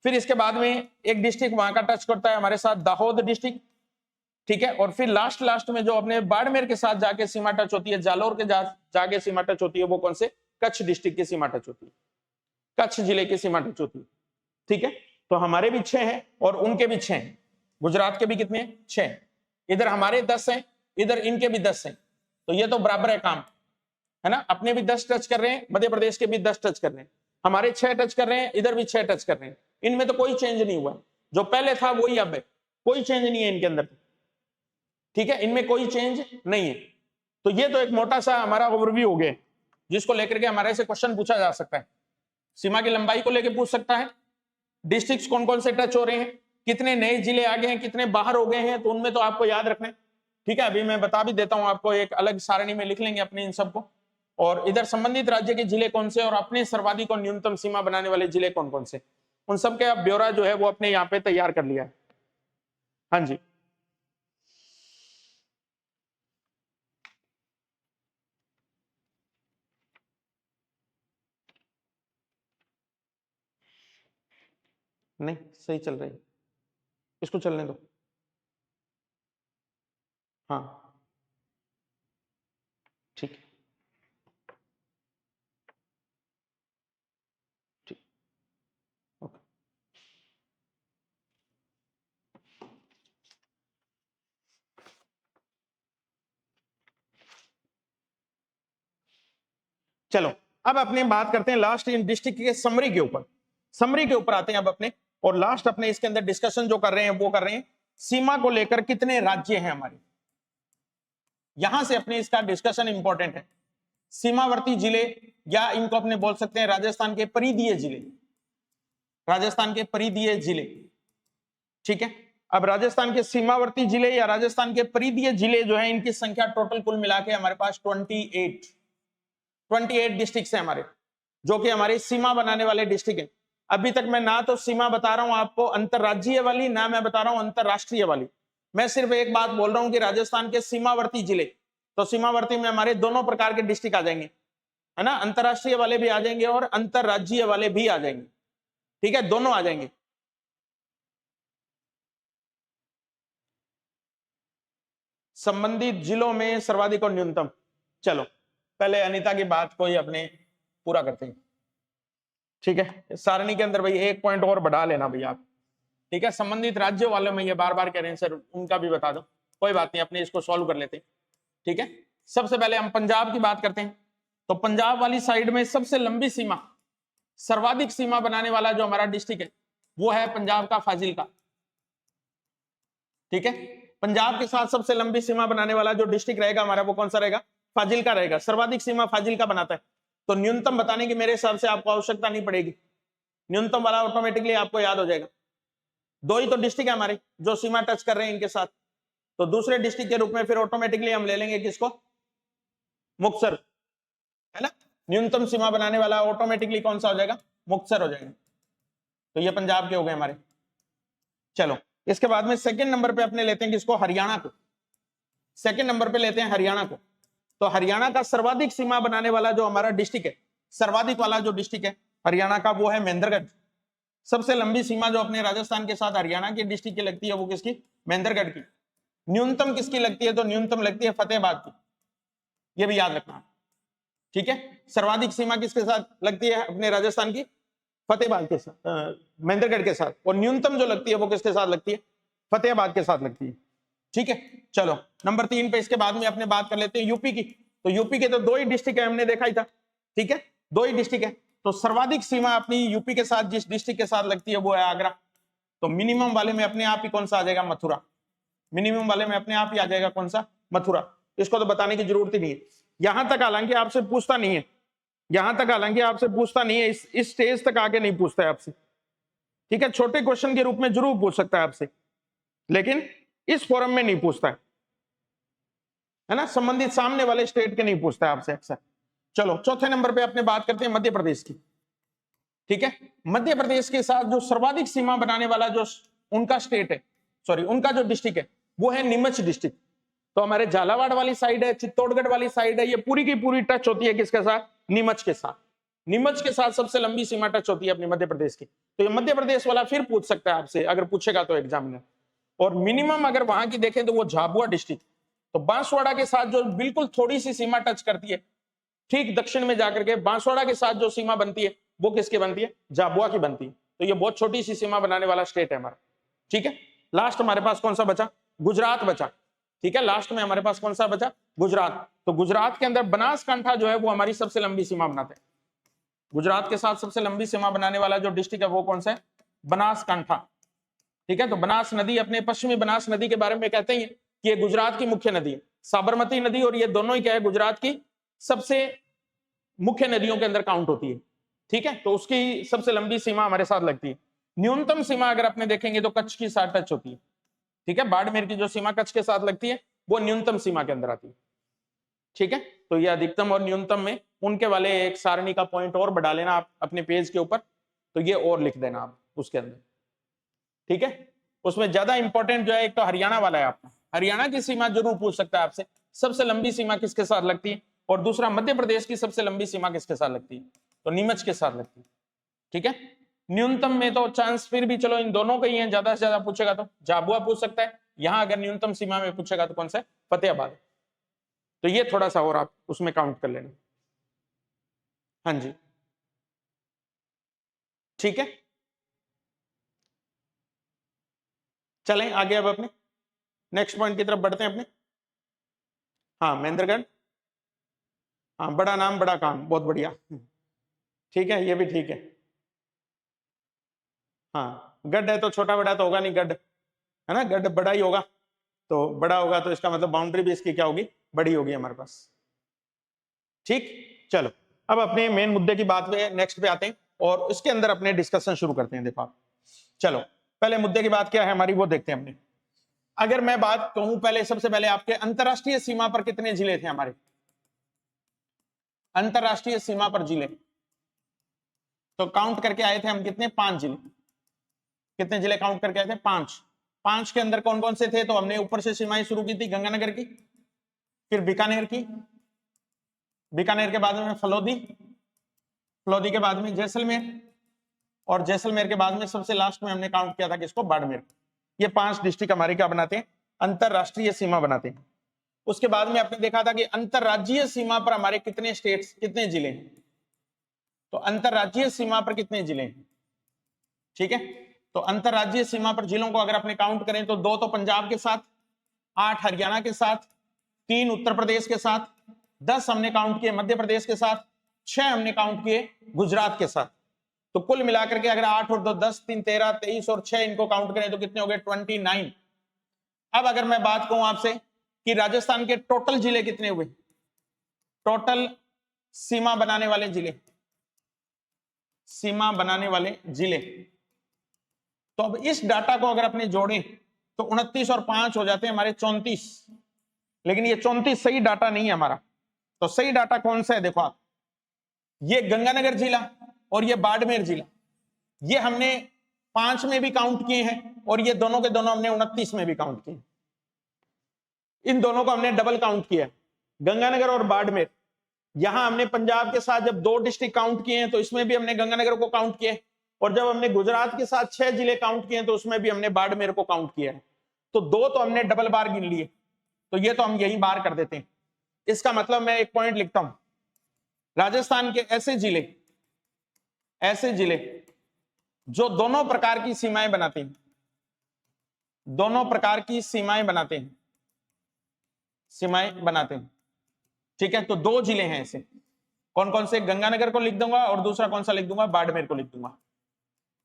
फिर इसके बाद में एक डिस्ट्रिक्ट वहां का टच करता है हमारे साथ दाहोद डिस्ट्रिक्ट, ठीक है। और फिर लास्ट में जो अपने बाड़मेर के साथ जाके सीमा टच होती है, जालोर के जाके सीमा टच होती है, वो कौन से? कच्छ डिस्ट्रिक्ट की सीमा टच होती है, कच्छ जिले की सीमा टच होती है, ठीक है। तो हमारे भी 6 हैं और उनके भी 6 हैं। गुजरात के भी कितने हैं? 6। इधर हमारे 10 हैं, इधर इनके भी 10 हैं, तो ये तो बराबर है काम, है ना। अपने भी 10 टच कर रहे हैं, मध्य प्रदेश के भी 10 टच कर रहे हैं, हमारे 6 टच कर रहे हैं, इधर भी 6 टच कर रहे हैं। इनमें तो कोई चेंज नहीं हुआ, जो पहले था वही अब है, कोई चेंज नहीं है इनके अंदर, ठीक है, इनमें कोई चेंज नहीं है। तो ये तो एक मोटा सा हमारा ओवरव्यू हो गया, जिसको लेकर के हमारे से क्वेश्चन पूछा जा सकता है। सीमा की लंबाई को लेकर पूछ सकता है, डिस्ट्रिक्ट्स कौन कौन से टच हो रहे हैं, कितने नए जिले आ गए हैं, कितने बाहर हो गए हैं, तो उनमें तो आपको याद रखना है, ठीक है। अभी मैं बता भी देता हूं आपको, एक अलग सारणी में लिख लेंगे अपने इन सबको। और इधर संबंधित राज्य के जिले कौन से और अपने सर्वाधिक और न्यूनतम सीमा बनाने वाले जिले कौन कौन से, उन सब का ब्यौरा जो है वो अपने यहाँ पे तैयार कर लिया है। हाँ जी, नहीं सही चल रही है, इसको चलने दो। हाँ ठीक है, ठीक, ओके। चलो अब अपने बात करते हैं लास्ट इन डिस्ट्रिक्ट के समरी के ऊपर, समरी के ऊपर आते हैं अब अपने। और लास्ट अपने इसके अंदर डिस्कशन जो कर रहे हैं वो कर रहे हैं सीमा को लेकर कितने राज्य हैं हमारे, यहां से अपने इसका डिस्कशन इंपॉर्टेंट है। सीमावर्ती जिले, या इनको अपने बोल सकते हैं राजस्थान के परिधीय जिले, राजस्थान के परिधीय जिले, ठीक है। अब राजस्थान के सीमावर्ती जिले या राजस्थान के परिधीय जिले जो है, इनकी संख्या टोटल कुल मिला के हमारे पास 28 डिस्ट्रिक्ट है हमारे, जो कि हमारी सीमा बनाने वाले डिस्ट्रिक्ट है। अभी तक मैं ना तो सीमा बता रहा हूं आपको अंतरराज्यीय वाली, ना मैं बता रहा हूं अंतरराष्ट्रीय वाली। मैं सिर्फ एक बात बोल रहा हूं कि राजस्थान के सीमावर्ती जिले, तो सीमावर्ती में हमारे दोनों प्रकार के डिस्ट्रिक्ट आ जाएंगे, है ना, अंतरराष्ट्रीय वाले भी आ जाएंगे और अंतरराज्यीय वाले भी आ जाएंगे, ठीक है, दोनों आ जाएंगे। संबंधित जिलों में सर्वाधिक और न्यूनतम, चलो पहले अनीता की बात को ही अपने पूरा करते हैं, ठीक है। सारणी के अंदर भाई एक पॉइंट और बढ़ा लेना भैया आप, ठीक है। संबंधित राज्यों वालों में ये बार बार कह रहे हैं सर, उनका भी बता दो, कोई बात नहीं, अपने इसको सॉल्व कर लेते हैं, ठीक है। सबसे पहले हम पंजाब की बात करते हैं। तो पंजाब वाली साइड में सबसे लंबी सीमा, सर्वाधिक सीमा बनाने वाला जो हमारा डिस्ट्रिक्ट है वो है पंजाब का फाजिल्का, ठीक है। पंजाब के साथ सबसे लंबी सीमा बनाने वाला जो डिस्ट्रिक्ट रहेगा हमारा वो कौन सा रहेगा? फाजिल्का रहेगा, सर्वाधिक सीमा फाजिल्का बनाता है। तो न्यूनतम बताने की मेरे हिसाब से आपको आवश्यकता नहीं पड़ेगी, न्यूनतम वाला ऑटोमेटिकली आपको याद हो जाएगा। दो ही तो डिस्ट्रिक्ट है हमारे जो सीमा टच कर रहे हैं इनके साथ, तो दूसरे डिस्ट्रिक्ट के रूप में फिर ऑटोमेटिकली हम ले लेंगे किसको? मुक्तसर, है ना। न्यूनतम सीमा बनाने वाला ऑटोमेटिकली कौन सा हो जाएगा? मुक्तसर हो जाएगा। तो ये पंजाब के हो गए हमारे। चलो इसके बाद में सेकंड नंबर पे अपने लेते हैं किसको? हरियाणा को। सेकंड नंबर पे लेते हैं हरियाणा को। तो हरियाणा का सर्वाधिक सीमा बनाने वाला जो हमारा डिस्ट्रिक्ट है, सर्वाधिक वाला जो डिस्ट्रिक्ट है हरियाणा का, वो है महेंद्रगढ़। सबसे लंबी सीमा जो अपने राजस्थान के साथ हरियाणा के डिस्ट्रिक्ट की लगती है वो किसकी? महेंद्रगढ़ की। न्यूनतम किसकी लगती है? तो न्यूनतम लगती है फतेहाबाद की, ये भी याद रखना, ठीक है। सर्वाधिक सीमा किसके साथ लगती है? अपने राजस्थान की फतेहाबाद के साथ, महेंद्रगढ़ के साथ, और न्यूनतम जो लगती है वो किसके साथ लगती है? फतेहाबाद के साथ लगती है, ठीक है। चलो नंबर 3 पे इसके बाद में अपने बात कर लेते हैं यूपी की। तो यूपी के तो 2 ही डिस्ट्रिक्ट है, हमने देखा ही था, ठीक है, 2 ही डिस्ट्रिक्ट है। तो सर्वाधिक सीमा अपनी यूपी के साथ जिस डिस्ट्रिक्ट के साथ लगती है वो है आगरा। तो मिनिमम वाले में अपने आप ही कौन सा आ जाएगा? मथुरा। मिनिमम वाले में अपने आप ही आ जाएगा कौन सा? मथुरा। इसको तो बताने की जरूरत ही नहीं है। यहां तक हालांकि आपसे पूछता नहीं है, यहां तक हालांकि आपसे पूछता नहीं है, इस स्टेज तक आगे नहीं पूछता है आपसे, ठीक है। छोटे क्वेश्चन के रूप में जरूर पूछ सकता है आपसे, लेकिन इस फोरम में नहीं पूछता है ना, संबंधित सामने वाले स्टेट के नहीं पूछता है आपसे अक्सर। चलो चौथे नंबर पे अपने बात करते हैं मध्य प्रदेश की, ठीक है। मध्य प्रदेश के साथ जो सर्वाधिक सीमा बनाने वाला जो उनका स्टेट है, सॉरी उनका जो डिस्ट्रिक्ट है वो है नीमच डिस्ट्रिक्ट। तो हमारे झालावाड़ वाली साइड है, चित्तौड़गढ़ वाली साइड है, ये पूरी की पूरी टच होती है किसके साथ? नीमच के साथ। नीमच के साथ सबसे लंबी सीमा टच होती है अपनी मध्य प्रदेश की। तो ये मध्य प्रदेश वाला फिर पूछ सकता है आपसे, अगर पूछेगा तो एग्जामिनर। और मिनिमम अगर वहां की देखें तो वो झाबुआ डिस्ट्रिक्ट, तो बांसवाड़ा के साथ जो बिल्कुल थोड़ी सी सीमा टच करती है, ठीक दक्षिण में जाकर के बांसवाड़ा के साथ जो सीमा बनती है वो किसकी बनती है? झाबुआ की बनती है। तो ये बहुत छोटी सी सीमा बनाने वाला स्टेट है हमारा, ठीक है। लास्ट हमारे पास कौन सा बचा? गुजरात बचा, ठीक है। लास्ट में हमारे पास कौन सा बचा? गुजरात। तो गुजरात के अंदर बनासकांठा जो है वो हमारी सबसे लंबी सीमा बनाते हैं। गुजरात के साथ सबसे लंबी सीमा बनाने वाला जो डिस्ट्रिक्ट है वो कौन सा है? बनासकांठा, ठीक है। तो बनास नदी, अपने पश्चिमी बनास नदी के बारे में कहते हैं कि ये गुजरात की मुख्य नदी है। साबरमती नदी और ये दोनों ही क्या है? गुजरात की सबसे मुख्य नदियों के अंदर काउंट होती है, ठीक है। तो उसकी सबसे लंबी सीमा हमारे साथ लगती है। न्यूनतम सीमा अगर अपने देखेंगे तो कच्छ की साथ टच होती है, ठीक है। बाड़मेर की जो सीमा कच्छ के साथ लगती है वो न्यूनतम सीमा के अंदर आती है, ठीक है। तो ये अधिकतम और न्यूनतम में उनके वाले एक सारणी का पॉइंट और बढ़ा लेना आप अपने पेज के ऊपर, तो ये और लिख देना आप उसके अंदर, ठीक है। उसमें ज्यादा इंपॉर्टेंट जो है एक तो हरियाणा वाला है आपका, हरियाणा की सीमा जरूर पूछ सकता है आपसे, सबसे लंबी सीमा किसके साथ लगती है। और दूसरा मध्य प्रदेश की सबसे लंबी सीमा किसके साथ लगती है? तो नीमच के साथ लगती है, ठीक है। न्यूनतम में तो चांस फिर भी चलो इन दोनों का ही है, ज्यादा से ज्यादा पूछेगा तो झाबुआ पूछ सकता है, यहां अगर न्यूनतम सीमा में पूछेगा तो कौन सा? फतेहाबाद। तो ये थोड़ा सा और आप उसमें काउंट कर लेना, हाँ जी, ठीक है। चलें आगे अब अपने नेक्स्ट पॉइंट की तरफ बढ़ते हैं अपने। हाँ महेंद्रगढ़, हाँ बड़ा नाम बड़ा काम, बहुत बढ़िया, ठीक है, ये भी ठीक है। हाँ गढ़ है तो छोटा बड़ा तो होगा नहीं, गढ़ है ना, गढ़ बड़ा ही होगा, तो बड़ा होगा तो इसका मतलब बाउंड्री भी इसकी क्या होगी? बड़ी होगी हमारे पास, ठीक। चलो अब अपने मेन मुद्दे की बात पे नेक्स्ट पे आते हैं और इसके अंदर अपने डिस्कशन शुरू करते हैं। देखो आप, चलो पहले मुद्दे की बात क्या है हमारी वो देखते हैं अपने। अगर मैं बात कहूं पहले, सबसे पहले आपके अंतरराष्ट्रीय सीमा पर कितने जिले थे हमारे? अंतरराष्ट्रीय सीमा पर जिले तो काउंट करके आए थे हम कितने? 5 जिले। कितने जिले काउंट करके आए थे? 5। 5 के अंदर कौन कौन से थे? तो हमने ऊपर से सीमाएं शुरू की थी, गंगानगर की, फिर बीकानेर की, बीकानेर के बाद में फलोदी, फलोदी के बाद में जैसलमेर, और जैसलमेर के बाद में सबसे लास्ट में हमने काउंट किया था किसको? बाड़मेर। ये 5 डिस्ट्रिक्ट हमारे क्या बनाते हैं? अंतरराष्ट्रीय सीमा बनाते हैं। उसके बाद में आपने देखा था कि अंतरराज्यीय सीमा पर हमारे कितने स्टेट्स, कितने जिले हैं? तो अंतरराज्यीय सीमा पर कितने जिले हैं? ठीक है, तो अंतरराज्यीय सीमा पर जिलों को अगर अपने काउंट करें तो 2 तो पंजाब के साथ, 8 हरियाणा के साथ, 3 उत्तर प्रदेश के साथ, 10 हमने काउंट किए मध्य प्रदेश के साथ, 6 हमने काउंट किए गुजरात के साथ। तो कुल मिलाकर के अगर 8 और 2 10, 3 13, 23 और 6 इनको काउंट करें तो कितने हो गए? 29। अब अगर मैं बात कहूं आपसे कि राजस्थान के टोटल जिले कितने हुए? टोटल सीमा बनाने वाले जिले, सीमा बनाने वाले जिले, तो अब इस डाटा को अगर अपने जोड़ें तो 29 और 5 हो जाते हैं हमारे 34। लेकिन ये 34 सही डाटा नहीं है हमारा। तो सही डाटा कौन सा है? देखो आप, ये गंगानगर जिला और ये बाड़मेर जिला, ये हमने 5 में भी काउंट किए हैं और ये दोनों के दोनों हमने 29 में भी काउंट किए। इन दोनों को हमने डबल काउंट किया, गंगानगर और बाड़मेर। यहां हमने पंजाब के साथ जब 2 डिस्ट्रिक्ट काउंट किए हैं तो इसमें भी हमने गंगानगर को काउंट किया, और जब हमने गुजरात के साथ 6 जिले काउंट किए तो उसमें भी हमने बाड़मेर को काउंट किया है। तो 2 तो हमने डबल बार गिन लिए, तो ये तो हम यही बार कर देते हैं। इसका मतलब मैं एक पॉइंट लिखता हूं, राजस्थान के ऐसे जिले जो दोनों प्रकार की सीमाएं बनाते हैं, दोनों प्रकार की सीमाएं बनाते हैं, ठीक है। तो 2 जिले हैं ऐसे, कौन कौन से? गंगानगर को लिख दूंगा और दूसरा कौन सा लिख दूंगा? बाड़मेर को लिख दूंगा।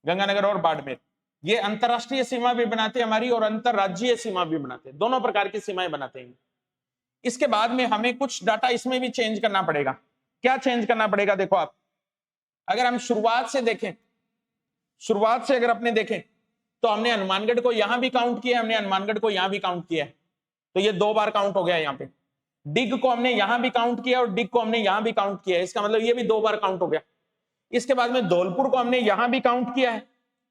गंगानगर और बाड़मेर, ये अंतरराष्ट्रीय सीमा भी बनाते हैं हमारी और अंतरराज्यीय सीमा भी बनाते हैं, दोनों प्रकार की सीमाएं बनाते हैं। इसके बाद में हमें कुछ डाटा इसमें भी चेंज करना पड़ेगा। क्या चेंज करना पड़ेगा? देखो आप, अगर हम शुरुआत से अगर अपने देखें तो हमने हनुमानगढ़ को यहां भी काउंट किया, हमने हनुमानगढ़ को यहां भी काउंट किया है, तो ये 2 बार काउंट हो गया। यहाँ पे डिग को हमने यहां भी काउंट किया और डिग को हमने यहां भी काउंट किया है, इसका मतलब ये भी 2 बार काउंट हो गया। इसके बाद में धौलपुर को हमने यहां भी काउंट किया है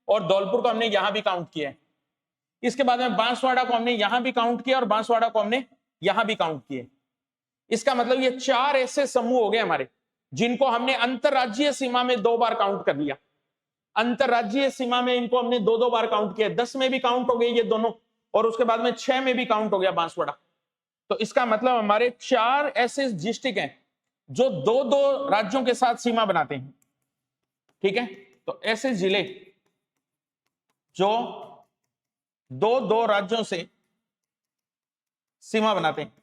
और धौलपुर को हमने यहां भी काउंट किया है। इसके बाद में बांसवाड़ा को हमने यहां भी काउंट किया और बांसवाड़ा को हमने यहां भी काउंट किया। इसका मतलब ये 4 ऐसे समूह हो गए हमारे जिनको हमने अंतरराज्यीय सीमा में 2 बार काउंट कर लिया। अंतरराज्यीय सीमा में इनको हमने 2-2 बार काउंट किया, 10 में भी काउंट हो गए ये दोनों, और उसके बाद में 6 में भी काउंट हो गया बांसवाड़ा। तो इसका मतलब हमारे 4 ऐसे डिस्ट्रिक्ट हैं जो 2-2 राज्यों के साथ सीमा बनाते हैं, ठीक है। तो ऐसे जिले जो 2-2 राज्यों से सीमा बनाते हैं,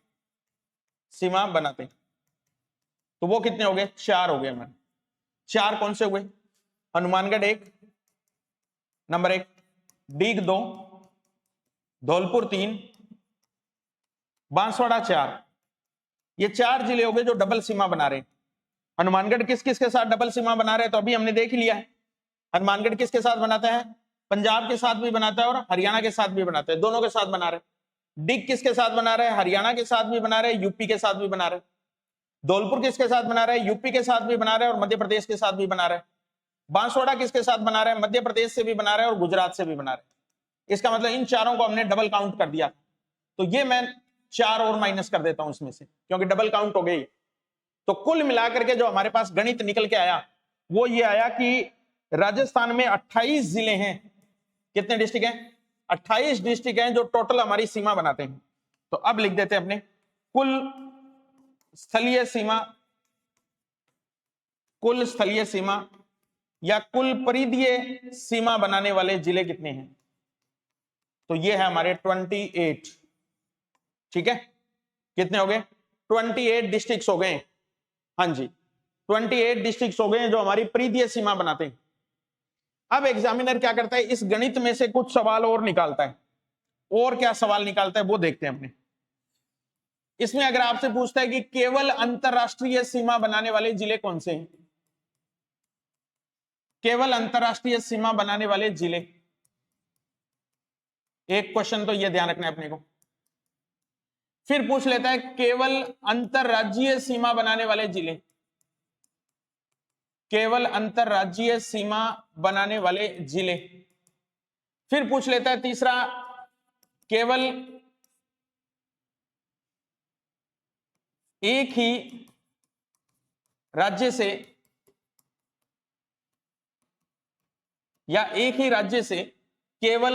तो वो कितने हो गए? 4 हो गए हमारे। 4 कौन से हुए? हनुमानगढ़ 1 नंबर 1, डीग 2, धौलपुर 3, बांसवाड़ा 4। ये 4 जिले हो गए जो डबल सीमा बना रहे हैं। हनुमानगढ़ किस किस के साथ डबल सीमा बना रहे हैं? तो अभी हमने देख लिया है। हनुमानगढ़ किसके साथ बनाता है? पंजाब के साथ भी बनाता है और हरियाणा के साथ भी बनाता है, दोनों के साथ बना रहे हैं। डिग किसके साथ बना रहे हैं? हरियाणा के साथ भी बना रहे हैं, यूपी के साथ भी बना रहे हैं। धौलपुर किसके साथ बना रहे हैं? यूपी के साथ भी बना रहे हैं और मध्य प्रदेश के साथ भी बना रहे हैं। बांसवाड़ा किसके साथ बना रहे हैं? मध्य प्रदेश से भी बना रहे हैं और गुजरात से भी बना रहे हैं। इसका मतलब इन 4 को हमने डबल काउंट कर दिया, तो ये मैं 4 और माइनस कर देता हूं इसमें से, क्योंकि डबल काउंट हो गई। तो कुल मिलाकर के जो हमारे पास गणित निकल के आया वो ये आया कि राजस्थान में 28 जिले हैं। कितने डिस्ट्रिक्ट हैं? 28 डिस्ट्रिक्ट हैं जो टोटल हमारी सीमा बनाते हैं। तो अब लिख देते हैं अपने कुल स्थलीय सीमा या कुल परिधीय सीमा बनाने वाले जिले कितने हैं? तो ये है हमारे 28, ठीक है। कितने हो गए? 28 डिस्ट्रिक्ट्स हो गए। हाँ जी, 28 डिस्ट्रिक्ट्स हो गए जो हमारी परिधीय सीमा बनाते हैं। अब एग्जामिनर क्या करता है? इस गणित में से कुछ सवाल और निकालता है। और क्या सवाल निकालता है वो देखते हैं अपने। इसमें अगर आपसे पूछता है कि केवल अंतरराष्ट्रीय सीमा बनाने वाले जिले कौन से हैं, केवल अंतरराष्ट्रीय सीमा बनाने वाले जिले, एक क्वेश्चन तो ये ध्यान रखना है अपने को। फिर पूछ लेता है केवल अंतरराज्यीय सीमा बनाने वाले जिले, केवल अंतरराज्यीय सीमा बनाने वाले जिले। फिर पूछ लेता है तीसरा, केवल एक ही राज्य से या एक ही राज्य से केवल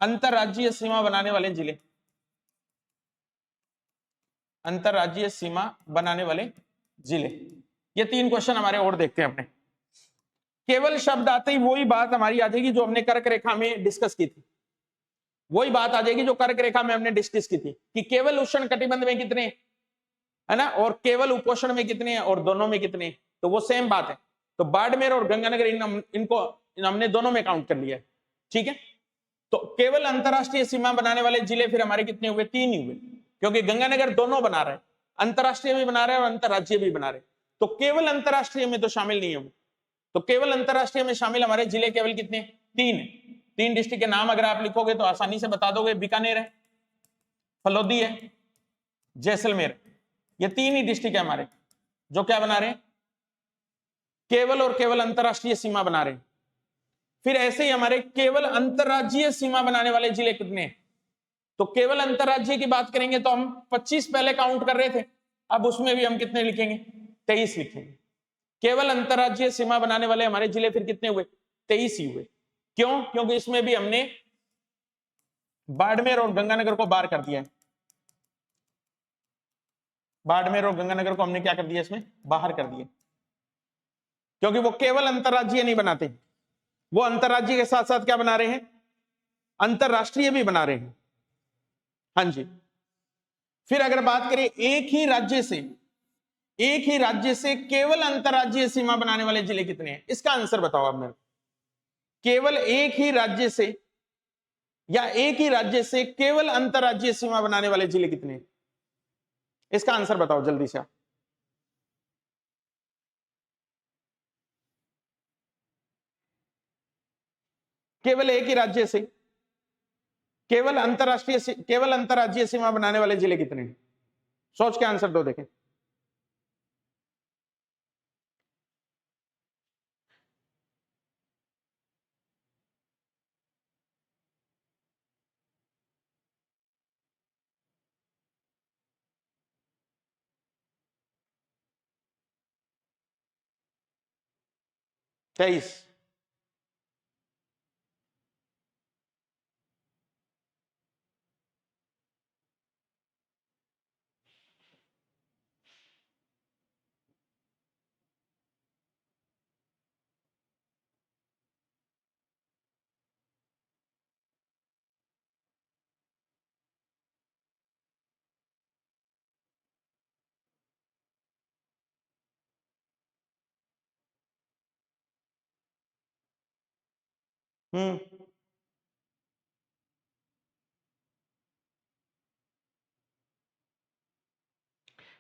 अंतरराज्यीय सीमा बनाने वाले जिले, अंतरराज्यीय सीमा बनाने वाले जिले। ये 3 क्वेश्चन हमारे और देखते हैं अपने। केवल शब्द आते ही वही बात हमारी आ जाएगी जो हमने कर्क रेखा में डिस्कस की थी, वही बात आ जाएगी जो कर्क रेखा में हमने डिस्कस की थी कि केवल उष्ण कटिबंध में कितने है ना, और केवल उपोष्ण में कितने हैं और दोनों में कितने, तो वो सेम बात है। तो बाड़मेर और गंगानगर इनको हमने दोनों में काउंट कर लिया है, ठीक है। तो केवल अंतरराष्ट्रीय सीमा बनाने वाले जिले फिर हमारे कितने हुए? 3 ही हुए, क्योंकि गंगानगर दोनों बना रहे हैं, अंतरराष्ट्रीय भी बना रहे हैं और अंतरराज्यीय भी बना रहे हैं। तो केवल अंतरराष्ट्रीय में तो शामिल नहीं है वो। तो केवल अंतरराष्ट्रीय में शामिल हमारे जिले केवल कितने? 3 है। 3 डिस्ट्रिक्ट के नाम अगर आप लिखोगे तो आसानी से बता दोगे। बीकानेर है, फलोदी है, जैसलमेर। ये 3 ही डिस्ट्रिक्ट है हमारे जो क्या बना रहे हैं? केवल और केवल अंतरराष्ट्रीय सीमा बना रहे हैं। फिर ऐसे ही हमारे केवल अंतरराज्यीय सीमा बनाने वाले जिले कितने हैं? तो केवल अंतरराज्यीय की बात करेंगे तो हम 25 पहले काउंट कर रहे थे, अब उसमें भी हम कितने लिखेंगे? 23 लिखेंगे। केवल अंतरराज्यीय सीमा बनाने वाले हमारे जिले फिर कितने हुए? 23 ही हुए। क्यों? क्योंकि इसमें भी हमने बाड़मेर और गंगानगर को बाहर कर दिया है। बाड़मेर और गंगानगर को हमने क्या कर दिया, इसमें बाहर कर दिया, क्योंकि वो केवल अंतरराज्यीय नहीं बनाते, वो अंतरराज्यीय के साथ साथ क्या बना रहे हैं, अंतरराष्ट्रीय भी बना रहे हैं। हाँ जी। फिर अगर बात करें एक ही राज्य से केवल अंतरराज्यीय सीमा बनाने वाले जिले कितने हैं, इसका आंसर बताओ आप मेरे। केवल एक ही राज्य से या एक ही राज्य से केवल अंतरराज्यीय सीमा बनाने वाले जिले कितने हैं, इसका आंसर बताओ जल्दी से। केवल एक ही राज्य से केवल अंतरराज्यीय सीमा बनाने वाले जिले कितने हैं, सोच के आंसर दो देखें। तेईस।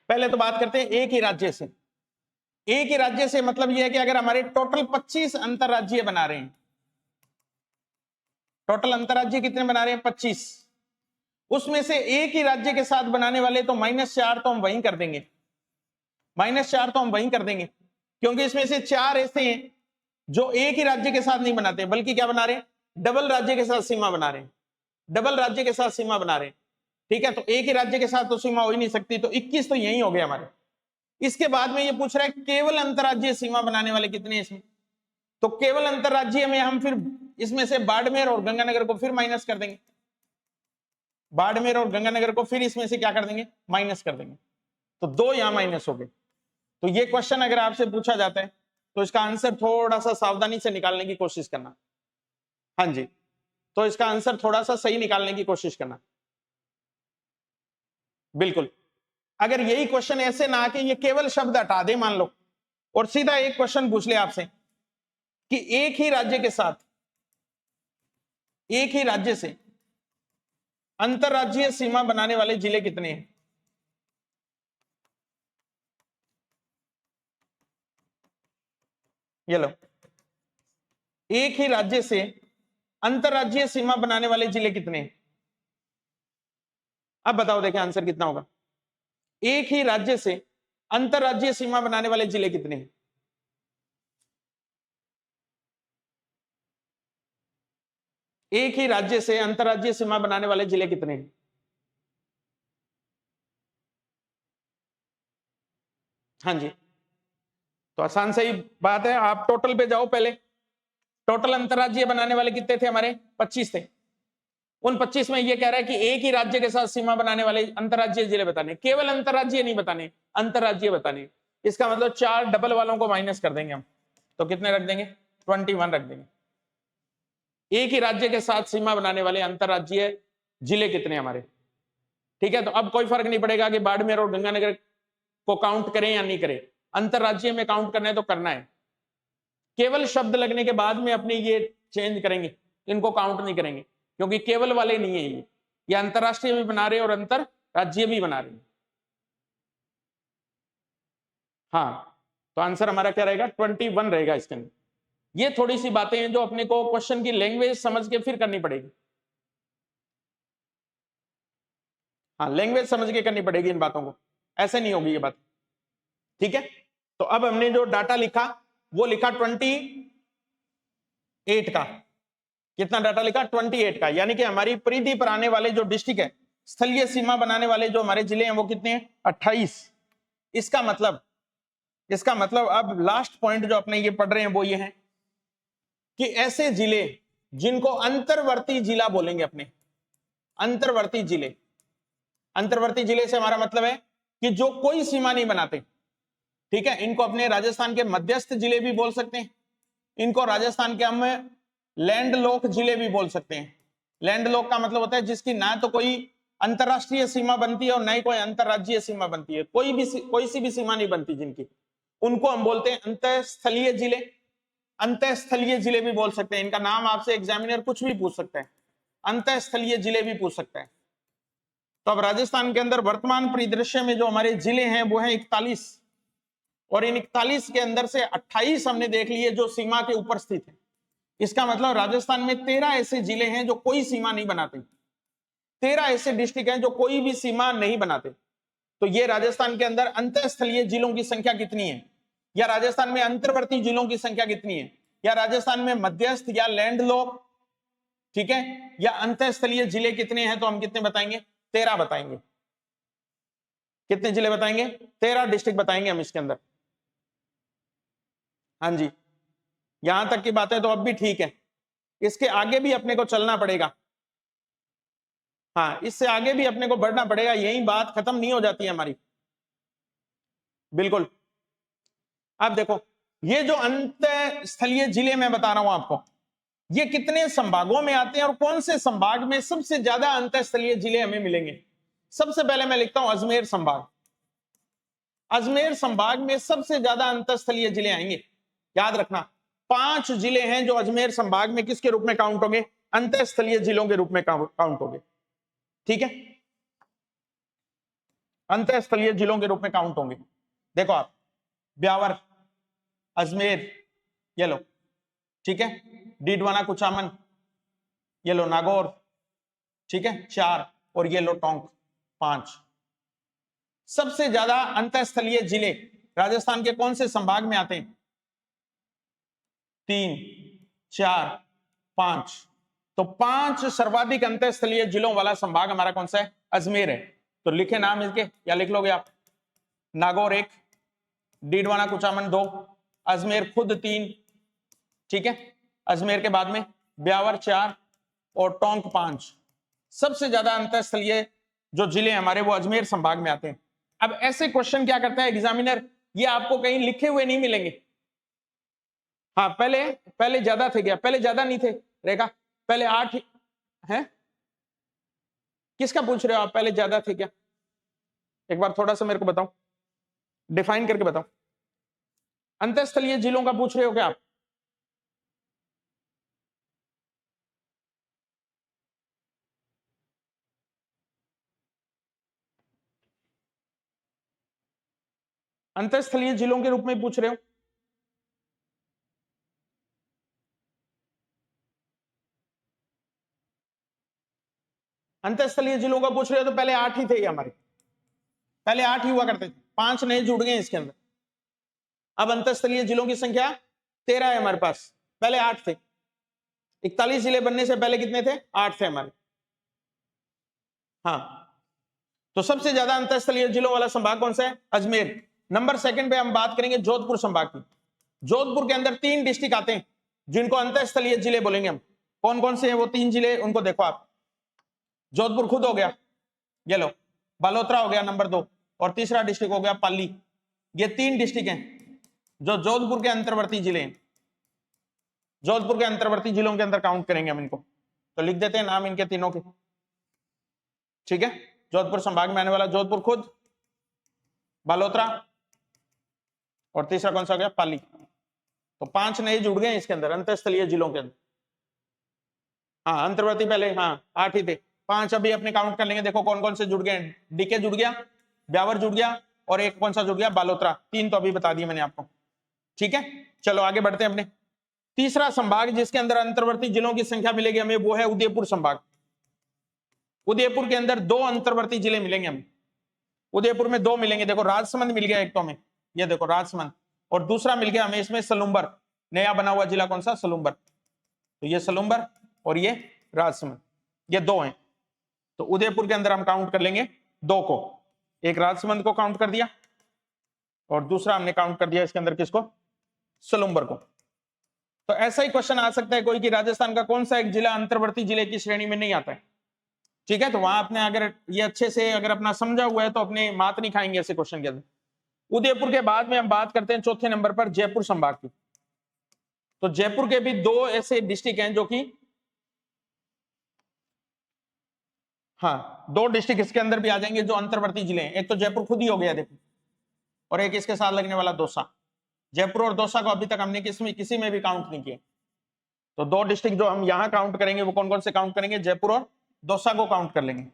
पहले तो बात करते हैं एक ही राज्य से। एक ही राज्य से मतलब यह है कि अगर हमारे टोटल 25 अंतरराज्यीय बना रहे हैं, टोटल अंतरराज्यीय कितने बना रहे हैं, 25, उसमें से एक ही राज्य के साथ बनाने वाले तो -4 तो हम वहीं कर देंगे, -4 तो हम वहीं कर देंगे, क्योंकि इसमें से 4 ऐसे हैं जो एक ही राज्य के साथ नहीं बनाते बल्कि क्या बना रहे हैं, डबल राज्य के साथ सीमा बना रहे हैं, डबल राज्य के साथ सीमा बना रहे हैं। ठीक है, तो एक ही राज्य के साथ तो सीमा हो ही नहीं सकती, तो 21 तो यही हो गए हमारे। इसके बाद में ये पूछ रहा है केवल अंतरराज्यीय सीमा बनाने वाले कितने हैं इसमें, तो केवल अंतरराज्यीय में हम फिर इसमें से बाड़मेर और गंगानगर को फिर माइनस कर देंगे, बाड़मेर और गंगानगर को फिर इसमें से क्या कर देंगे, माइनस कर देंगे, तो 2 यहां माइनस हो गए। तो ये क्वेश्चन अगर आपसे पूछा जाता है तो इसका आंसर थोड़ा सा सावधानी से निकालने की कोशिश करना। हाँ जी, तो इसका आंसर थोड़ा सा सही निकालने की कोशिश करना। बिल्कुल, अगर यही क्वेश्चन ऐसे ना आके ये केवल शब्द हटा दे मान लो, और सीधा एक क्वेश्चन पूछ ले आपसे कि एक ही राज्य के साथ, एक ही राज्य से अंतरराज्यीय सीमा बनाने वाले जिले कितने हैं, ये लो, एक ही राज्य से अंतरराज्यीय सीमा बनाने वाले जिले कितने हैं, अब बताओ देखें आंसर कितना होगा। एक ही राज्य से अंतरराज्यीय सीमा बनाने वाले जिले कितने हैं, एक ही राज्य से अंतरराज्यीय सीमा बनाने वाले जिले कितने हैं, हाँ जी, तो आसान सही बात है, आप टोटल पे जाओ पहले। टोटल अंतरराज्यीय बनाने वाले कितने थे हमारे, 25 थे। उन 25 में ये कह रहा है कि एक ही राज्य के साथ सीमा बनाने वाले अंतरराज्यीय जिले बताने, केवल अंतरराज्यीय नहीं बताने, अंतरराज्यीय बताने। इसका मतलब 4 डबल वालों को माइनस कर देंगे हम, तो कितने रख देंगे, 21 रख देंगे। एक ही राज्य के साथ सीमा बनाने वाले अंतरराज्यीय जिले कितने हमारे। ठीक है, तो अब कोई फर्क नहीं पड़ेगा कि बाड़मेर और गंगानगर को काउंट करें या नहीं करें, अंतरराज्यीय में काउंट करना है तो करना है। केवल शब्द लगने के बाद में अपने ये चेंज करेंगे, इनको काउंट नहीं करेंगे, क्योंकि केवल वाले नहीं है ये अंतरराष्ट्रीय भी बना रहे और अंतरराज्यीय भी बना रहे। हाँ, तो आंसर हमारा क्या रहेगा, 21 रहेगा इसके अंदर। ये थोड़ी सी बातें हैं जो अपने को क्वेश्चन की लैंग्वेज समझ के फिर करनी पड़ेगी। हाँ, लैंग्वेज समझ के करनी पड़ेगी इन बातों को, ऐसे नहीं होगी ये बात। ठीक है, तो अब हमने जो डाटा लिखा वो लिखा 28 का, कितना डाटा लिखा, 28 का, यानी कि हमारी परिधि पर आने वाले जो डिस्ट्रिक्ट है, स्थलीय सीमा बनाने वाले जो हमारे जिले हैं वो कितने हैं, 28। इसका मतलब अब लास्ट पॉइंट जो अपने ये पढ़ रहे हैं वो ये है कि ऐसे जिले जिनको अंतर्वर्ती जिला बोलेंगे अपने, अंतर्वर्ती जिले। अंतर्वर्ती जिले से हमारा मतलब है कि जो कोई सीमा नहीं बनाते, ठीक है। इनको अपने राजस्थान के मध्यस्थ जिले भी बोल सकते हैं, इनको राजस्थान के हम लैंडलॉक जिले भी बोल सकते हैं। लैंडलॉक का मतलब होता है जिसकी ना तो कोई अंतरराष्ट्रीय सीमा बनती है और ना ही कोई अंतरराज्यीय सीमा बनती है, कोई सी भी सीमा नहीं बनती जिनकी, उनको हम बोलते हैं अंतःस्थलीय जिले। अंतःस्थलीय जिले भी बोल सकते हैं, इनका नाम आपसे एग्जामिनर कुछ भी पूछ सकता है, अंतःस्थलीय जिले भी पूछ सकता है। तो अब राजस्थान के अंदर वर्तमान परिदृश्य में जो हमारे जिले हैं वो है 41, और इन 41 के अंदर से 28 हमने देख लिए जो सीमा के ऊपर स्थित है। इसका मतलब राजस्थान में 13 ऐसे जिले हैं जो कोई सीमा नहीं बनाते, 13 ऐसे डिस्ट्रिक्ट हैं जो कोई भी सीमा नहीं बनाते। तो ये राजस्थान के अंदर अंतःस्थलीय जिलों की संख्या कितनी है, या राजस्थान में अंतर्वर्ती जिलों की संख्या कितनी है, या राजस्थान में मध्यस्थ या लैंडलॉक, ठीक है, या अंतःस्थलीय जिले कितने हैं, तो हम कितने बताएंगे, 13 बताएंगे। कितने जिले बताएंगे, 13 डिस्ट्रिक्ट बताएंगे हम इसके अंदर। हाँ जी, यहां तक की बात है तो अब भी ठीक है, इसके आगे भी अपने को चलना पड़ेगा। हाँ, इससे आगे भी अपने को बढ़ना पड़ेगा, यही बात खत्म नहीं हो जाती है हमारी। बिल्कुल। अब देखो, ये जो अंतःस्थलीय जिले मैं बता रहा हूं आपको, ये कितने संभागों में आते हैं और कौन से संभाग में सबसे ज्यादा अंतःस्थलीय जिले हमें मिलेंगे। सबसे पहले मैं लिखता हूं अजमेर संभाग। अजमेर संभाग में सबसे ज्यादा अंतःस्थलीय जिले आएंगे। याद रखना, 5 जिले हैं जो अजमेर संभाग में किसके रूप में काउंट होंगे, अंतःस्थलीय जिलों के रूप में काउंट होंगे, ठीक है, अंतःस्थलीय जिलों के रूप में काउंट होंगे। देखो आप, ब्यावर, अजमेर, ये लो, ठीक है, डीडवाना कुचामन, ये लो नागौर, ठीक है 4, और ये लो टोंक 5। सबसे ज्यादा अंतःस्थलीय जिले राजस्थान के कौन से संभाग में आते हैं, 3, 4, 5। तो 5 सर्वाधिक अंतःस्थलीय जिलों वाला संभाग हमारा कौन सा है, अजमेर है। तो लिखे नाम इसके, या लिख लोगे आप, नागौर 1, डीडवाना कुचामन 2, अजमेर खुद 3, ठीक है, अजमेर के बाद में ब्यावर 4 और टोंक 5। सबसे ज्यादा अंतःस्थलीय जो जिले हमारे वो अजमेर संभाग में आते हैं। अब ऐसे क्वेश्चन क्या करता है एग्जामिनर, ये आपको कहीं लिखे हुए नहीं मिलेंगे। हाँ, पहले ज्यादा थे क्या, पहले ज्यादा नहीं थे रेखा, पहले 8 है, किसका पूछ रहे हो आप, पहले ज्यादा थे क्या, एक बार थोड़ा सा मेरे को बताओ, डिफाइन करके बताओ। अंतःस्थलीय जिलों का पूछ रहे हो क्या आप, अंतःस्थलीय जिलों के रूप में पूछ रहे हो। अंतःस्थलीय जिलों का पूछ रहे हो तो पहले 8 ही थे हमारे, पहले 8 ही हुआ करते थे, 5 नए जुड़ गए इसके अंदर। अब अंतःस्थलीय जिलों की संख्या 13 है हमारे पास, पहले 8 थे। 41 जिले बनने से पहले कितने थे, 8 थे हमारे। हाँ, तो सबसे ज्यादा अंतःस्थलीय जिलों वाला संभाग कौन सा है, अजमेर। नंबर 2 पे हम बात करेंगे जोधपुर संभाग की। जोधपुर के अंदर 3 डिस्ट्रिक्ट आते हैं जिनको अंतःस्थलीय जिले बोलेंगे हम। कौन कौन से हैं वो 3 जिले, उनको देखो आप। जोधपुर खुद हो गया, ये लो, बालोतरा हो गया नंबर 2, और तीसरा डिस्ट्रिक्ट हो गया पाली। ये 3 डिस्ट्रिक्ट हैं जो जोधपुर के अंतर्वर्ती जिले हैं। जोधपुर के अंतर्वर्ती जिलों के अंदर काउंट करेंगे हम इनको, तो लिख देते हैं नाम इनके तीनों के, ठीक है। जोधपुर संभाग में आने वाला जोधपुर खुद, बालोतरा, और तीसरा कौन सा हो गया, पाली। तो 5 नए जुड़ गए इसके अंदर अंतःस्थलीय जिलों के अंदर। हाँ, अंतर्वर्ती पहले, हाँ 8 ही थे, 5 अभी अपने काउंट कर लेंगे। देखो कौन कौन से जुड़ गए, डीके जुड़ गया, ब्यावर जुड़ गया, और एक कौन सा जुड़ गया, बालोतरा। 3 तो अभी बता दिए मैंने आपको, ठीक है। चलो आगे बढ़ते हैं अपने तीसरा संभाग जिसके अंदर अंतर्वर्ती जिलों की संख्या मिलेगी हमें, वो है उदयपुर संभाग। उदयपुर के अंदर 2 अंतर्वर्ती जिले मिलेंगे हमें। उदयपुर में 2 मिलेंगे, देखो राजसमंद मिल गया एक तो हमें, ये देखो राजसमंद, और दूसरा मिल गया हमें इसमें सलूम्बर, नया बना हुआ जिला कौन सा, सलूम्बर। तो ये सलूम्बर और ये राजसमंद, ये 2 हैं। तो उदयपुर के अंदर हम काउंट कर लेंगे 2 को, एक राजसमंद को काउंट कर दिया और दूसरा हमने काउंट कर दिया इसके अंदर किसको, सलूम्बर को। तो ऐसा ही क्वेश्चन आ सकता है कोई कि राजस्थान का कौन सा एक जिला अंतर्वर्ती जिले की श्रेणी में नहीं आता है, ठीक है, तो वहां अपने अगर ये अच्छे से अगर अपना समझा हुआ है तो अपने मात नहीं खाएंगे ऐसे क्वेश्चन के अंदर। उदयपुर के बाद में हम बात करते हैं चौथे नंबर पर जयपुर संभाग की। तो जयपुर के भी दो ऐसे डिस्ट्रिक्ट हैं जो कि, हाँ, दो डिस्ट्रिक्ट इसके अंदर भी आ जाएंगे जो अंतर्वर्ती जिले हैं। एक तो जयपुर खुद ही हो गया देखो, और एक इसके साथ लगने वाला दौसा। जयपुर और दौसा को अभी तक हमने किसी में भी काउंट नहीं किया। तो दो डिस्ट्रिक्ट जो हम यहां काउंट करेंगे वो कौन कौन से काउंट करेंगे? जयपुर और दौसा को काउंट कर लेंगे,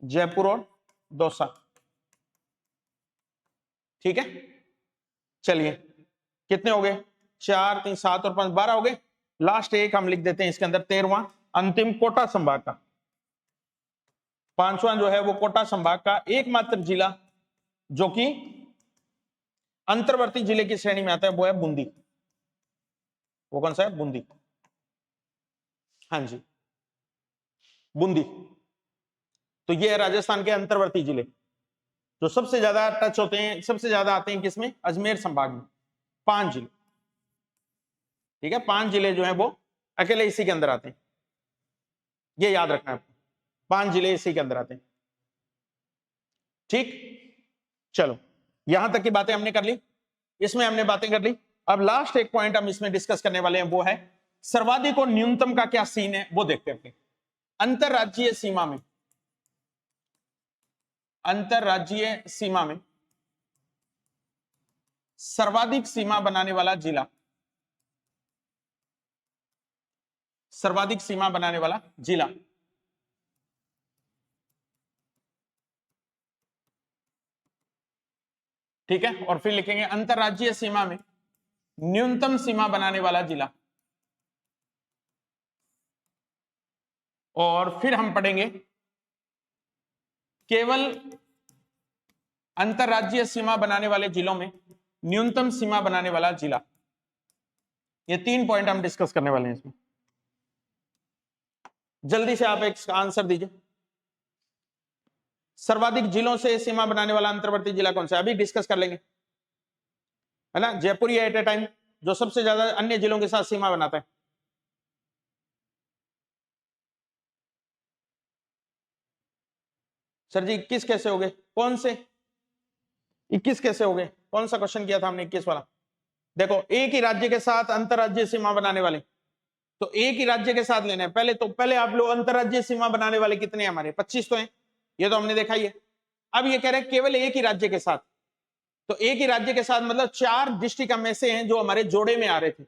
जयपुर और दौसा। ठीक है, चलिए कितने हो गए? 4 3 7 और 5 12 हो गए। लास्ट एक हम लिख देते हैं इसके अंदर 13वां, अंतिम कोटा संभाग का। 5वां जो है वो कोटा संभाग का एकमात्र जिला जो कि अंतर्वर्ती जिले की श्रेणी में आता है वो है बूंदी। वो कौन सा है? बूंदी। हाँ जी, बूंदी। तो ये है राजस्थान के अंतर्वर्ती जिले जो सबसे ज्यादा टच होते हैं, सबसे ज्यादा आते हैं किसमें? अजमेर संभाग में। 5 जिले, ठीक है, 5 जिले जो है वो अकेले इसी के अंदर आते हैं, ये याद रखना है आपको। 5 जिले इसी के अंदर आते हैं। ठीक, चलो यहां तक की बातें हमने कर ली, इसमें हमने बातें कर ली। अब लास्ट एक पॉइंट हम इसमें डिस्कस करने वाले हैं, वो है सर्वाधिक और न्यूनतम का क्या सीन है वो देखते हैं। अंतरराज्यीय सीमा में, अंतरराज्यीय सीमा में सर्वाधिक सीमा बनाने वाला जिला, सर्वाधिक सीमा बनाने वाला जिला। ठीक है, और फिर लिखेंगे अंतरराज्यीय सीमा में न्यूनतम सीमा बनाने वाला जिला। और फिर हम पढ़ेंगे केवल अंतरराज्यीय सीमा बनाने वाले जिलों में न्यूनतम सीमा बनाने वाला जिला। ये 3 पॉइंट हम डिस्कस करने वाले हैं इसमें। जल्दी से आप एक आंसर दीजिए। सर्वाधिक जिलों से सीमा बनाने वाला अंतर्वर्ती जिला कौन सा है? अभी डिस्कस कर लेंगे, है ना। जयपुर ही एट ए टाइम जो सबसे ज्यादा अन्य जिलों के साथ सीमा बनाता है। सर जी 21 कैसे हो गए? कौन से 21 कैसे हो गए? कौन सा क्वेश्चन किया था हमने 21 वाला? देखो, एक ही राज्य के साथ अंतरराज्यीय सीमा बनाने वाले, तो एक ही राज्य के साथ लेना है पहले। तो पहले आप लोग अंतरराज्यीय सीमा बनाने वाले कितने हैं हमारे? 25 तो हैं, ये तो हमने देखा ही है। अब ये कह रहे हैं केवल एक ही राज्य के साथ, तो एक ही राज्य के साथ मतलब 4 डिस्ट्रिक्ट में से हैं जो हमारे जोड़े में आ रहे थे।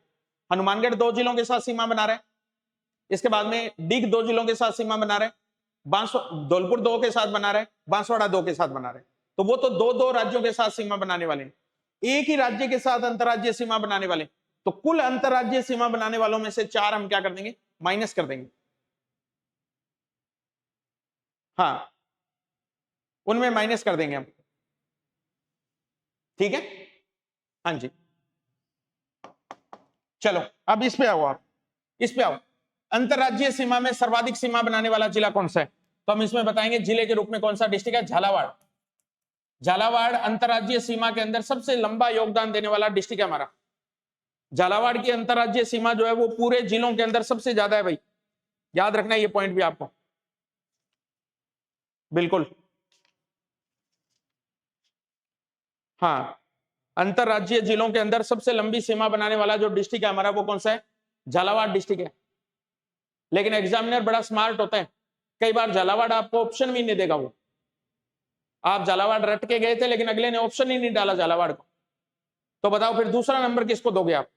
हनुमानगढ़ 2 जिलों के साथ सीमा बना रहे हैं, इसके बाद में डीग 2 जिलों के साथ सीमा बना रहे हैं, धौलपुर 2 के साथ बना रहे हैं, बांसवाड़ा 2 के साथ बना रहे हैं। तो वो तो 2-2 राज्यों के साथ सीमा बनाने वाले हैं। एक ही राज्य के साथ अंतरराज्यीय सीमा बनाने वाले, तो कुल अंतरराज्यीय सीमा बनाने वालों में से 4 हम क्या कर देंगे? माइनस कर देंगे। हाँ, उनमें माइनस कर देंगे हम। ठीक है, हाँ जी। चलो अब इस पे आओ, आप इस पे आओ। अंतरराज्यीय सीमा में सर्वाधिक सीमा बनाने वाला जिला कौन सा है? तो हम इसमें बताएंगे जिले के रूप में कौन सा डिस्ट्रिक्ट है? झालावाड़। झालावाड़ अंतरराज्यीय सीमा के अंदर सबसे लंबा योगदान देने वाला डिस्ट्रिक्ट है हमारा। झालावाड़ की अंतरराज्यीय सीमा जो है वो पूरे जिलों के अंदर सबसे ज्यादा है भाई, याद रखना ये पॉइंट भी आपको। बिल्कुल, हाँ, अंतरराज्यीय जिलों के अंदर सबसे लंबी सीमा बनाने वाला जो डिस्ट्रिक्ट है हमारा वो कौन सा है? झालावाड़ डिस्ट्रिक्ट है। लेकिन एग्जामिनर बड़ा स्मार्ट होता है, कई बार झालावाड़ आपको ऑप्शन भी नहीं देगा। वो आप झालावाड़ रट के गए थे लेकिन अगले ने ऑप्शन ही नहीं डाला झालावाड़ को, तो बताओ फिर दूसरा नंबर किसको दोगे आप?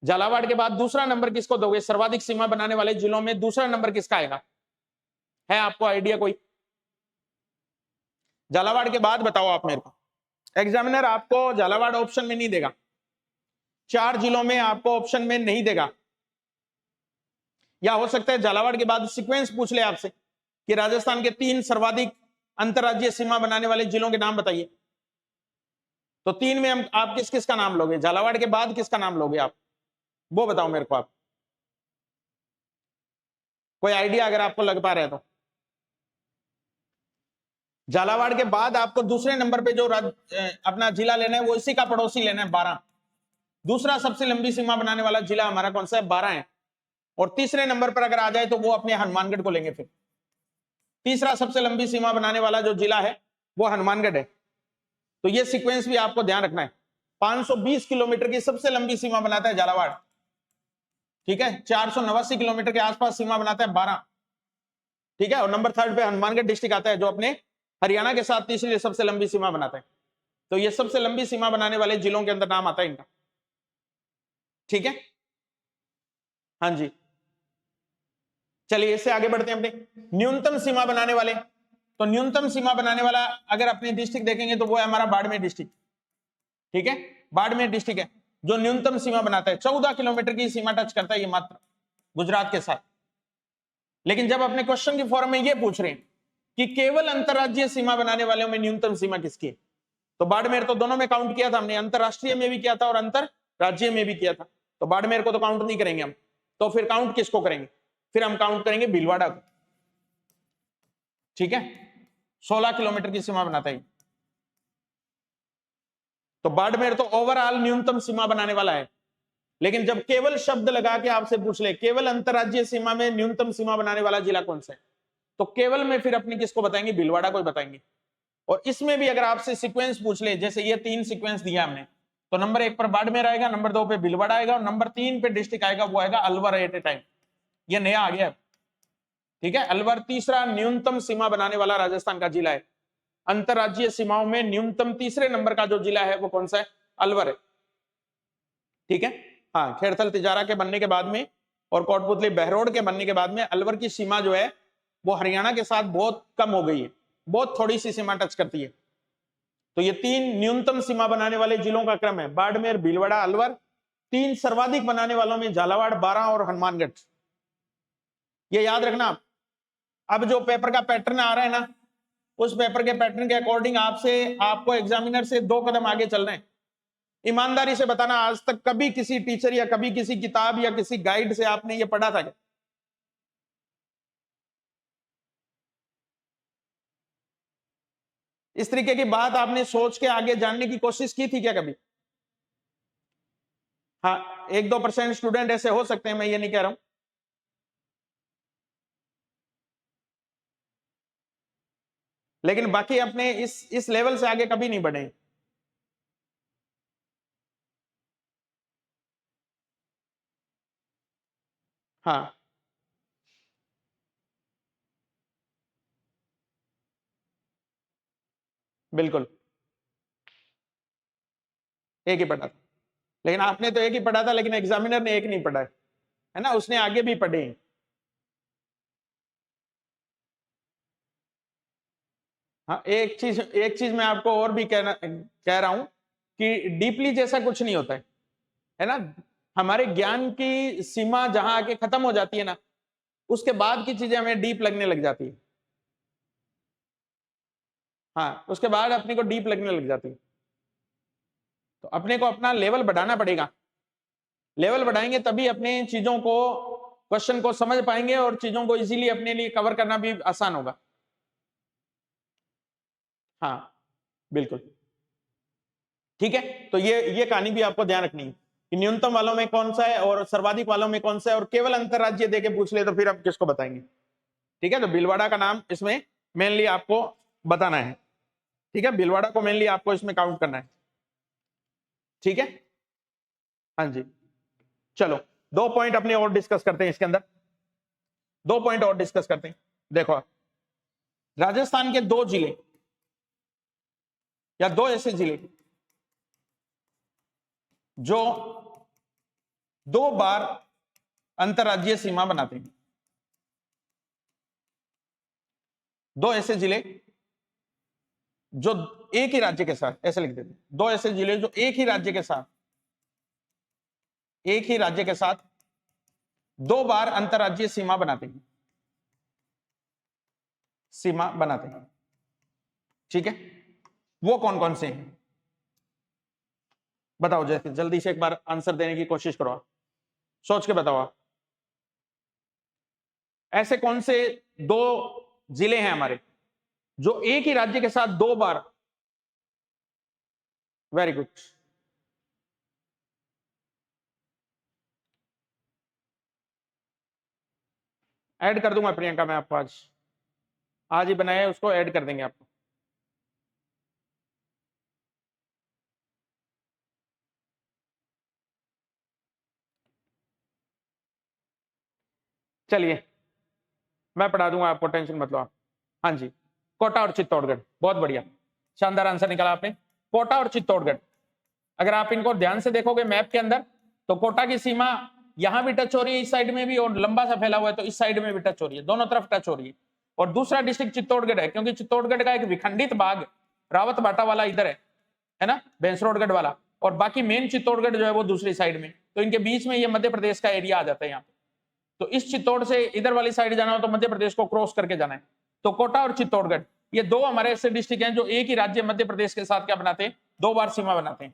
झालावाड़ के बाद दूसरा नंबर किसको दोगे? सर्वाधिक सीमा बनाने वाले जिलों में दूसरा नंबर किसका आएगा? है आपको आइडिया कोई? झालावाड़ के बाद बताओ आप मेरे को। एग्जामिनर आपको झालावाड़ ऑप्शन में नहीं देगा, 4 जिलों में आपको ऑप्शन में नहीं देगा। या हो सकता है झालावाड़ के बाद सीक्वेंस पूछ ले आपसे कि राजस्थान के 3 सर्वाधिक अंतरराज्यीय सीमा बनाने वाले जिलों के नाम बताइए। तो 3 में हम आप किस किस का नाम लोगे? झालावाड़ के बाद किसका नाम लोगे आप? वो बताओ मेरे को आप, कोई आइडिया अगर आपको लग पा रहा है तो। झालावाड़ के बाद आपको दूसरे नंबर पे जो अपना जिला लेना है वो इसी का पड़ोसी लेना है, 12। दूसरा सबसे लंबी सीमा बनाने वाला जिला हमारा कौन सा है? 12 है। और तीसरे नंबर पर अगर आ जाए तो वो अपने हनुमानगढ़ को लेंगे। फिर तीसरा सबसे लंबी सीमा बनाने वाला जो जिला है वो हनुमानगढ़ है। तो ये सीक्वेंस भी आपको ध्यान रखना है। 520 किलोमीटर की सबसे लंबी सीमा बनाता है झालावाड़, ठीक है। 489 किलोमीटर के आसपास सीमा बनाता है 12, ठीक है। और नंबर 3 पे हनुमानगढ़ डिस्ट्रिक्ट आता है जो अपने हरियाणा के साथ तीसरी सबसे लंबी सीमा बनाता है। तो ये सबसे लंबी सीमा बनाने वाले जिलों के अंदर नाम आता है इनका, ठीक है। हाँ जी, चलिए इससे आगे बढ़ते हैं अपने न्यूनतम सीमा बनाने वाले। तो न्यूनतम सीमा बनाने वाला अगर अपने डिस्ट्रिक्ट देखेंगे तो वो है हमारा बाड़मेर डिस्ट्रिक्ट, ठीक है। बाड़मेर डिस्ट्रिक्ट है जो न्यूनतम सीमा बनाता है। 14 किलोमीटर की सीमा टच करता है ये मात्र गुजरात के साथ। लेकिन जब अपने क्वेश्चन की फॉर्म में ये पूछ रहे हैं कि केवल अंतरराज्यीय सीमा बनाने वालों में न्यूनतम सीमा किसकी है, तो बाड़मेर तो दोनों में काउंट किया था हमने, अंतरराष्ट्रीय में भी किया था और अंतर राज्य में भी किया था। तो बाड़मेर को तो काउंट नहीं करेंगे हम, तो फिर काउंट किसको करेंगे? फिर हम काउंट करेंगे भीलवाड़ा को, ठीक है। 16 किलोमीटर की सीमा बनाता है। तो बाड़मेर तो ओवरऑल न्यूनतम सीमा बनाने वाला है। लेकिन जब केवल शब्द लगा के आपसे पूछ ले केवल अंतरराज्यीय सीमा में न्यूनतम सीमा बनाने वाला जिला कौन सा है, तो केवल में फिर अपनी किसको बताएंगे? भीलवाड़ा को बताएंगे। और इसमें भी अगर आपसे सीक्वेंस पूछ ले, जैसे ये 3 सीक्वेंस दिया हमने, तो नंबर 1 पर बाड़मेर आएगा, नंबर 2 पे भीलवाड़ा आएगा और नंबर 3 पे डिस्ट्रिक्ट आएगा, वो आएगा अलवर एट ए टाइम। ये नया आ गया, ठीक है। अलवर तीसरा न्यूनतम सीमा बनाने वाला राजस्थान का जिला है। अंतरराज्यीय सीमाओं में न्यूनतम तीसरे नंबर का जो जिला है वो कौन सा है? अलवर है, ठीक है। हाँ, खेड़थल तिजारा के बनने के बाद में और कोटपुतली बहरोड के बनने के बाद में अलवर की सीमा जो है वो हरियाणा के साथ बहुत कम हो गई है, बहुत थोड़ी सी सीमा टच करती है। तो ये 3 न्यूनतम सीमा बनाने वाले जिलों का क्रम है, बाड़मेर, भीलवाड़ा, अलवर। 3 सर्वाधिक बनाने वालों में झालावाड़, 12 और हनुमानगढ़। ये याद रखना आप। अब जो पेपर का पैटर्न आ रहा है ना, उस पेपर के पैटर्न के अकॉर्डिंग आपको एग्जामिनर से 2 कदम आगे चलना है। ईमानदारी से बताना, आज तक कभी किसी टीचर या कभी किसी किताब या किसी गाइड से आपने ये पढ़ा था क्या? इस तरीके की बात आपने सोच के आगे जानने की कोशिश की थी क्या कभी? हाँ, 1-2% स्टूडेंट ऐसे हो सकते हैं, मैं ये नहीं कह रहा हूं। लेकिन बाकी अपने इस लेवल से आगे कभी नहीं बढ़े। हाँ, बिल्कुल एक ही पढ़ा था। लेकिन आपने तो एक ही पढ़ा था, लेकिन एग्जामिनर ने एक नहीं पढ़ा है ना, उसने आगे भी पढ़े। हाँ, एक चीज मैं आपको और भी कह रहा हूं कि डीपली जैसा कुछ नहीं होता है ना। हमारे ज्ञान की सीमा जहां आके खत्म हो जाती है ना, उसके बाद की चीजें हमें डीप लगने लग जाती है। हाँ, उसके बाद अपने को डीप लगने लग जाती है। तो अपने को अपना लेवल बढ़ाना पड़ेगा। लेवल बढ़ाएंगे तभी अपने चीजों को, क्वेश्चन को समझ पाएंगे और चीजों को इजीली अपने लिए कवर करना भी आसान होगा। हाँ, बिल्कुल, ठीक है। तो ये कहानी भी आपको ध्यान रखनी है कि न्यूनतम वालों में कौन सा है और सर्वाधिक वालों में कौन सा है, और केवल अंतरराज्य देके पूछ ले तो फिर आप किसको बताएंगे, ठीक है। तो भीलवाड़ा का नाम इसमें मेनली आपको बताना है, ठीक है। भीलवाड़ा को मेनली आपको इसमें काउंट करना है, ठीक है। हाँ जी, चलो 2 पॉइंट अपने और डिस्कस करते हैं इसके अंदर। 2 पॉइंट और डिस्कस करते हैं। देखो, राजस्थान के 2 जिले या 2 ऐसे जिले जो 2 बार अंतरराज्यीय सीमा बनाते हैं। 2 ऐसे जिले जो एक ही राज्य के साथ, ऐसे लिख देते, 2 ऐसे जिले जो एक ही राज्य के साथ 2 बार अंतरराज्यीय सीमा बनाते हैं, ठीक है। वो कौन कौन से हैं बताओ, जैसे जल्दी से एक बार आंसर देने की कोशिश करो, सोच के बताओ आप। ऐसे कौन से 2 जिले हैं हमारे जो एक ही राज्य के साथ 2 बार? वेरी गुड, ऐड कर दूंगा प्रियंका, मैं आपको आज ही बनाया है, उसको ऐड कर देंगे आपको। चलिए मैं पढ़ा दूंगा आपको, टेंशन मत लो आप। हाँ जी, कोटा और चित्तौड़गढ़, बहुत बढ़िया, शानदार आंसर निकाला आपने। कोटा और चित्तौड़गढ़, अगर आप इनको ध्यान से देखोगे मैप के अंदर, तो कोटा की सीमा यहां भी टच हो रही है, इस साइड में भी, और लंबा सा फैला हुआ है तो इस साइड में भी टच हो रही है, दोनों तरफ टच हो रही है। और दूसरा डिस्ट्रिक्ट चित्तौड़गढ़ है, क्योंकि चित्तौड़गढ़ का एक विखंडित भाग रावत बाटा वाला इधर है ना, बेंसरोडगढ़ वाला, और बाकी मेन चित्तौड़गढ़ जो है वो दूसरी साइड में, तो इनके बीच में ये मध्य प्रदेश का एरिया आ जाता है यहाँ पे। तो इस चित्तौड़ से इधर वाली साइड जाना हो तो मध्य प्रदेश को क्रॉस करके जाना है। तो कोटा और चित्तौड़गढ़, ये दो हमारे ऐसे डिस्ट्रिक्ट हैं जो एक ही राज्य मध्य प्रदेश के साथ क्या बनाते हैं, 2 बार सीमा बनाते हैं।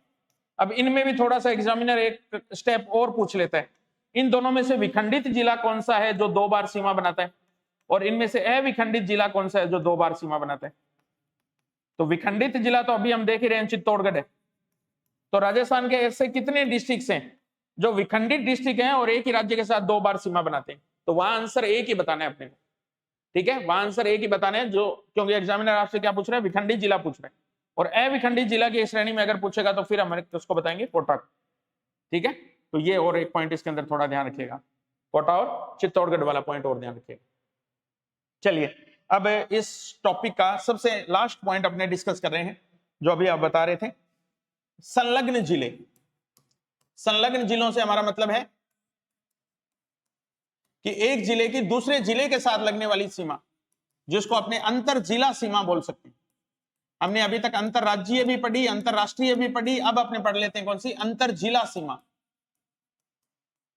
अब इनमें भी थोड़ा सा एग्जामिनर एक स्टेप और पूछ लेता है, इन दोनों में से विखंडित जिला कौन सा है जो 2 बार सीमा बनाता है, और इनमें से अविखंडित जिला कौन सा है जो 2 बार सीमा बनाता है। तो विखंडित जिला तो अभी हम देख ही रहे हैं, चित्तौड़गढ़ है। तो राजस्थान के ऐसे कितने डिस्ट्रिक्ट हैं जो विखंडित डिस्ट्रिक्ट हैं और एक ही राज्य के साथ 2 बार सीमा बनाते हैं? तो वहां आंसर एक ही बताना है अपने को, ठीक है, वहां आंसर एक ही बताना है, जो क्योंकि एग्जामिनर आपसे क्या पूछ रहे हैं, विखंडित जिला पूछ रहे हैं, और अविखंडित जिला की श्रेणी में अगर पूछेगा तो फिर हम उसको बताएंगे कोटा, ठीक है। तो ये और एक पॉइंट इसके अंदर थोड़ा ध्यान रखिएगा, कोटा और चित्तौड़गढ़ वाला पॉइंट और ध्यान रखिएगा। चलिए अब इस टॉपिक का सबसे लास्ट पॉइंट अपने डिस्कस कर रहे हैं, जो अभी आप बता रहे थे, संलग्न जिले। संलग्न जिलों से हमारा मतलब है कि एक जिले की दूसरे जिले के साथ लगने वाली सीमा, जिसको अपने अंतर जिला सीमा बोल सकते हैं। हमने अभी तक अंतरराज्यीय भी पढ़ी, अंतरराष्ट्रीय भी पढ़ी, अब अपने पढ़ लेते हैं कौन सी, अंतर जिला सीमा।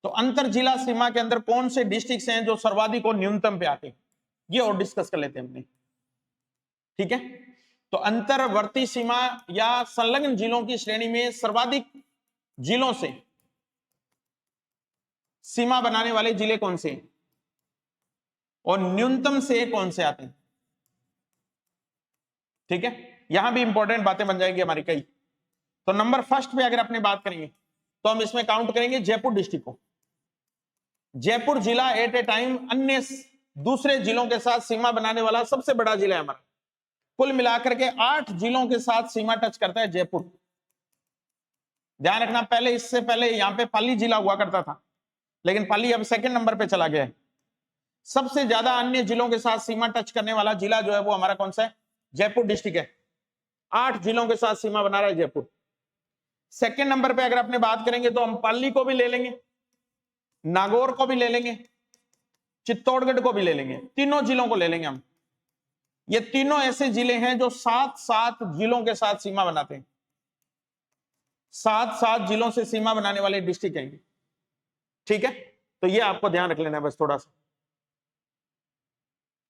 तो अंतर जिला सीमा के अंदर कौन से डिस्ट्रिक्ट हैं जो सर्वाधिक और न्यूनतम पे आते हैं, ये और डिस्कस कर लेते हैं अपने, ठीक है। तो अंतरवर्ती सीमा या संलग्न जिलों की श्रेणी में सर्वाधिक जिलों से सीमा बनाने वाले जिले कौन से हैं, और न्यूनतम से कौन से आते हैं, ठीक है। यहां भी इंपॉर्टेंट बातें बन जाएंगी हमारी कई। तो नंबर फर्स्ट पे अगर अपने बात करेंगे तो हम इसमें काउंट करेंगे जयपुर डिस्ट्रिक्ट को। जयपुर जिला एट ए टाइम अन्य दूसरे जिलों के साथ सीमा बनाने वाला सबसे बड़ा जिला है हमारा। कुल मिलाकर के 8 जिलों के साथ सीमा टच करता है जयपुर। ध्यान रखना, पहले इससे पहले यहां पे पाली जिला हुआ करता था, लेकिन पाली अब सेकंड नंबर पे चला गया है। सबसे ज्यादा अन्य जिलों के साथ सीमा टच करने वाला जिला जो है वो हमारा कौन सा है, जयपुर डिस्ट्रिक्ट है। 8 जिलों के साथ सीमा बना रहा है जयपुर। सेकंड नंबर पे अगर अपने बात करेंगे तो हम पाली को भी ले लेंगे, नागौर को भी ले लेंगे, चित्तौड़गढ़ को भी ले लेंगे, तीनों जिलों को ले लेंगे हम। ये तीनों ऐसे जिले हैं जो 7-7 जिलों के साथ सीमा बनाते हैं। 7-7 जिलों से सीमा बनाने वाले डिस्ट्रिक्ट हैं, ठीक है। तो ये आपको ध्यान रख लेना है बस थोड़ा सा,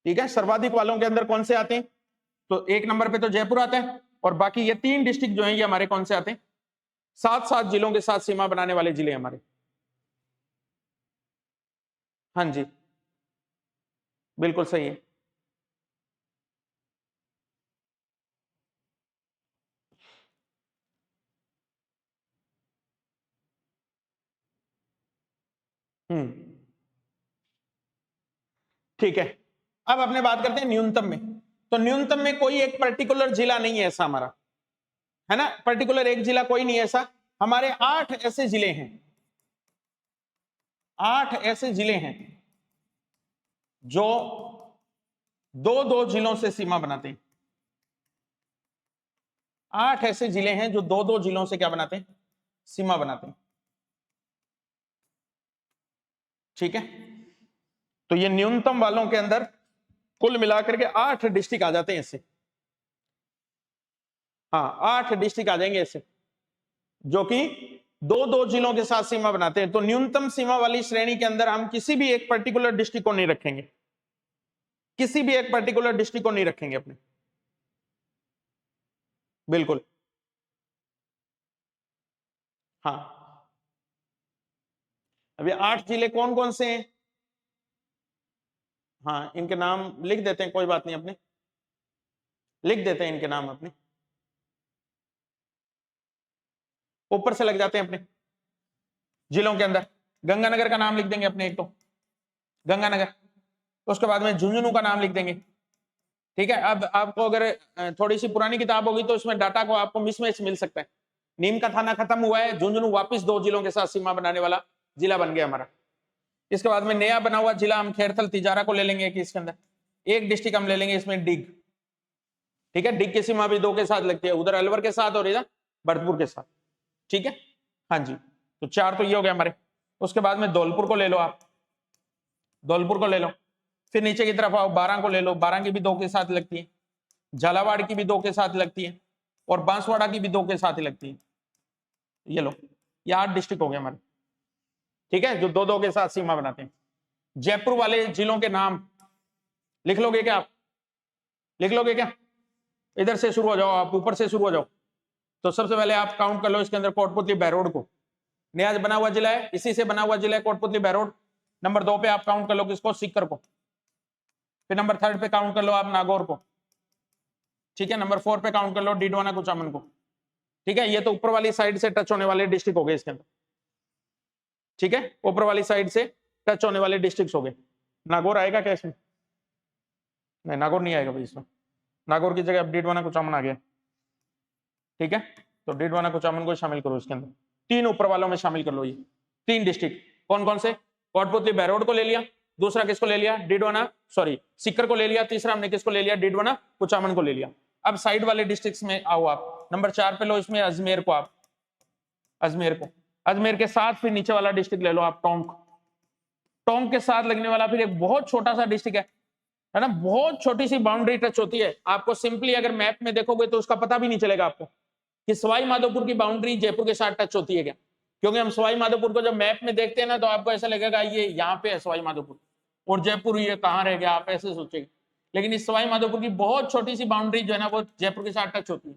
ठीक है। सर्वाधिक वालों के अंदर कौन से आते हैं, तो 1 नंबर पे तो जयपुर आता है, और बाकी ये 3 डिस्ट्रिक्ट जो हैं ये हमारे कौन से आते हैं, 7-7 जिलों के साथ सीमा बनाने वाले जिले हमारे। हाँ जी बिल्कुल सही है। ठीक है, अब अपने बात करते हैं न्यूनतम में। तो न्यूनतम में कोई एक पर्टिकुलर जिला नहीं है ऐसा हमारा, है ना, पर्टिकुलर एक जिला कोई नहीं है ऐसा। हमारे 8 ऐसे जिले हैं, 8 ऐसे जिले हैं जो 2-2 जिलों से सीमा बनाते हैं। 8 ऐसे जिले हैं जो 2-2 जिलों से क्या बनाते हैं, सीमा बनाते हैं, ठीक है। तो ये न्यूनतम वालों के अंदर कुल मिलाकर के 8 डिस्ट्रिक्ट आ जाते हैं ऐसे। हाँ 8 डिस्ट्रिक्ट आ जाएंगे ऐसे जो कि 2-2 जिलों के साथ सीमा बनाते हैं। तो न्यूनतम सीमा वाली श्रेणी के अंदर हम किसी भी एक पर्टिकुलर डिस्ट्रिक्ट को नहीं रखेंगे, किसी भी एक पर्टिकुलर डिस्ट्रिक्ट को नहीं रखेंगे अपने, बिल्कुल। हाँ अभी 8 जिले कौन कौन से हैं, हाँ इनके नाम लिख देते हैं, कोई बात नहीं, अपने लिख देते हैं इनके नाम अपने, ऊपर से लग जाते हैं अपने जिलों के अंदर। गंगानगर का नाम लिख देंगे अपने, एक तो गंगानगर, उसके बाद में झुंझुनू का नाम लिख देंगे। ठीक है, अब आपको अगर थोड़ी सी पुरानी किताब होगी तो उसमें डाटा को आपको मिसमैच मिल सकता है। नीम का थाना खत्म हुआ है, झुंझुनू वापस 2 जिलों के साथ सीमा बनाने वाला जिला बन गया हमारा। इसके बाद में नया बना हुआ जिला हम खेरथल तिजारा को ले लेंगे कि इसके अंदर एक डिस्ट्रिक्ट हम ले लेंगे इसमें डिग। ठीक है, डिग की सीमा भी 2 के साथ लगती है, उधर अलवर के साथ और इधर भरतपुर के साथ। ठीक है, हाँ जी, तो 4 तो ये हो गया हमारे। उसके बाद में धौलपुर को ले लो आप, धौलपुर को ले लो। फिर नीचे की तरफ आओ, 12 को ले लो, 12 की भी 2 के साथ लगती है, झालावाड़ की भी 2 के साथ लगती है और बांसवाड़ा की भी 2 के साथ ही लगती है। ये लो, ये 8 डिस्ट्रिक्ट हो गए हमारे। ठीक है, जो 2-2 के साथ सीमा बनाते हैं। जयपुर वाले जिलों के नाम लिख लोगे क्या आप? लिख लोगे क्या? इधर से शुरू हो जाओ, आप ऊपर से शुरू हो जाओ। तो सबसे पहले आप काउंट कर लो इसके अंदर कोटपुतली बहरोड को, नया बना हुआ जिला है, इसी से बना हुआ जिला है कोटपुतली बहरोड। नंबर 2 पे आप काउंट कर लो किसको? सीकर को। फिर नंबर 3 पे काउंट कर लो आप नागौर को। ठीक है, नंबर 4 पे काउंट कर लो डीडवाना कुचामन को। ठीक है, ये तो ऊपर वाली साइड से टच होने वाले डिस्ट्रिक्ट हो गए इसके अंदर। ठीक है, ऊपर वाली साइड से टच होने वाले डिस्ट्रिक्ट हो गए। नागौर आएगा क्या इसमें? नहीं, नागौर नहीं आएगा भाई इसमें। नागौर की जगह अब डीडवाना कुचामन आ गया। ठीक है, तो डीडवाना कुचामन को शामिल करो इसके अंदर। 3 ऊपर वालों में शामिल कर लो ये 3 डिस्ट्रिक्ट। कौन कौन से? कोटपुतली बहरोड को ले लिया, दूसरा किसको ले लिया? डीडवाना सीकर को ले लिया, तीसरा हमने किसको ले लिया? डीडवाना कुचामन को ले लिया। अब साइड वाले डिस्ट्रिक्ट्स में आओ आप, नंबर 4 पे लो इसमें अजमेर को। आप अजमेर को, अजमेर के साथ फिर नीचे वाला डिस्ट्रिक्ट ले लो आप टोंक। टोंक के साथ लगने वाला फिर एक बहुत छोटा सा डिस्ट्रिक्ट है ना, बहुत छोटी सी बाउंड्री टच होती है। आपको सिंपली अगर मैप में देखोगे तो उसका पता भी नहीं चलेगा आपको कि सवाई माधोपुर की बाउंड्री जयपुर के साथ टच होती है क्या। क्योंकि हम सवाई माधोपुर को जब मैप में देखते हैं ना तो आपको ऐसा लगेगा ये यहाँ पे है सवाई माधोपुर और जयपुर ये कहाँ रह गया, आप ऐसे सोचेंगे। लेकिन इस सवाई माधोपुर की बहुत छोटी सी बाउंड्री जो है ना वो जयपुर के साथ टच होती है।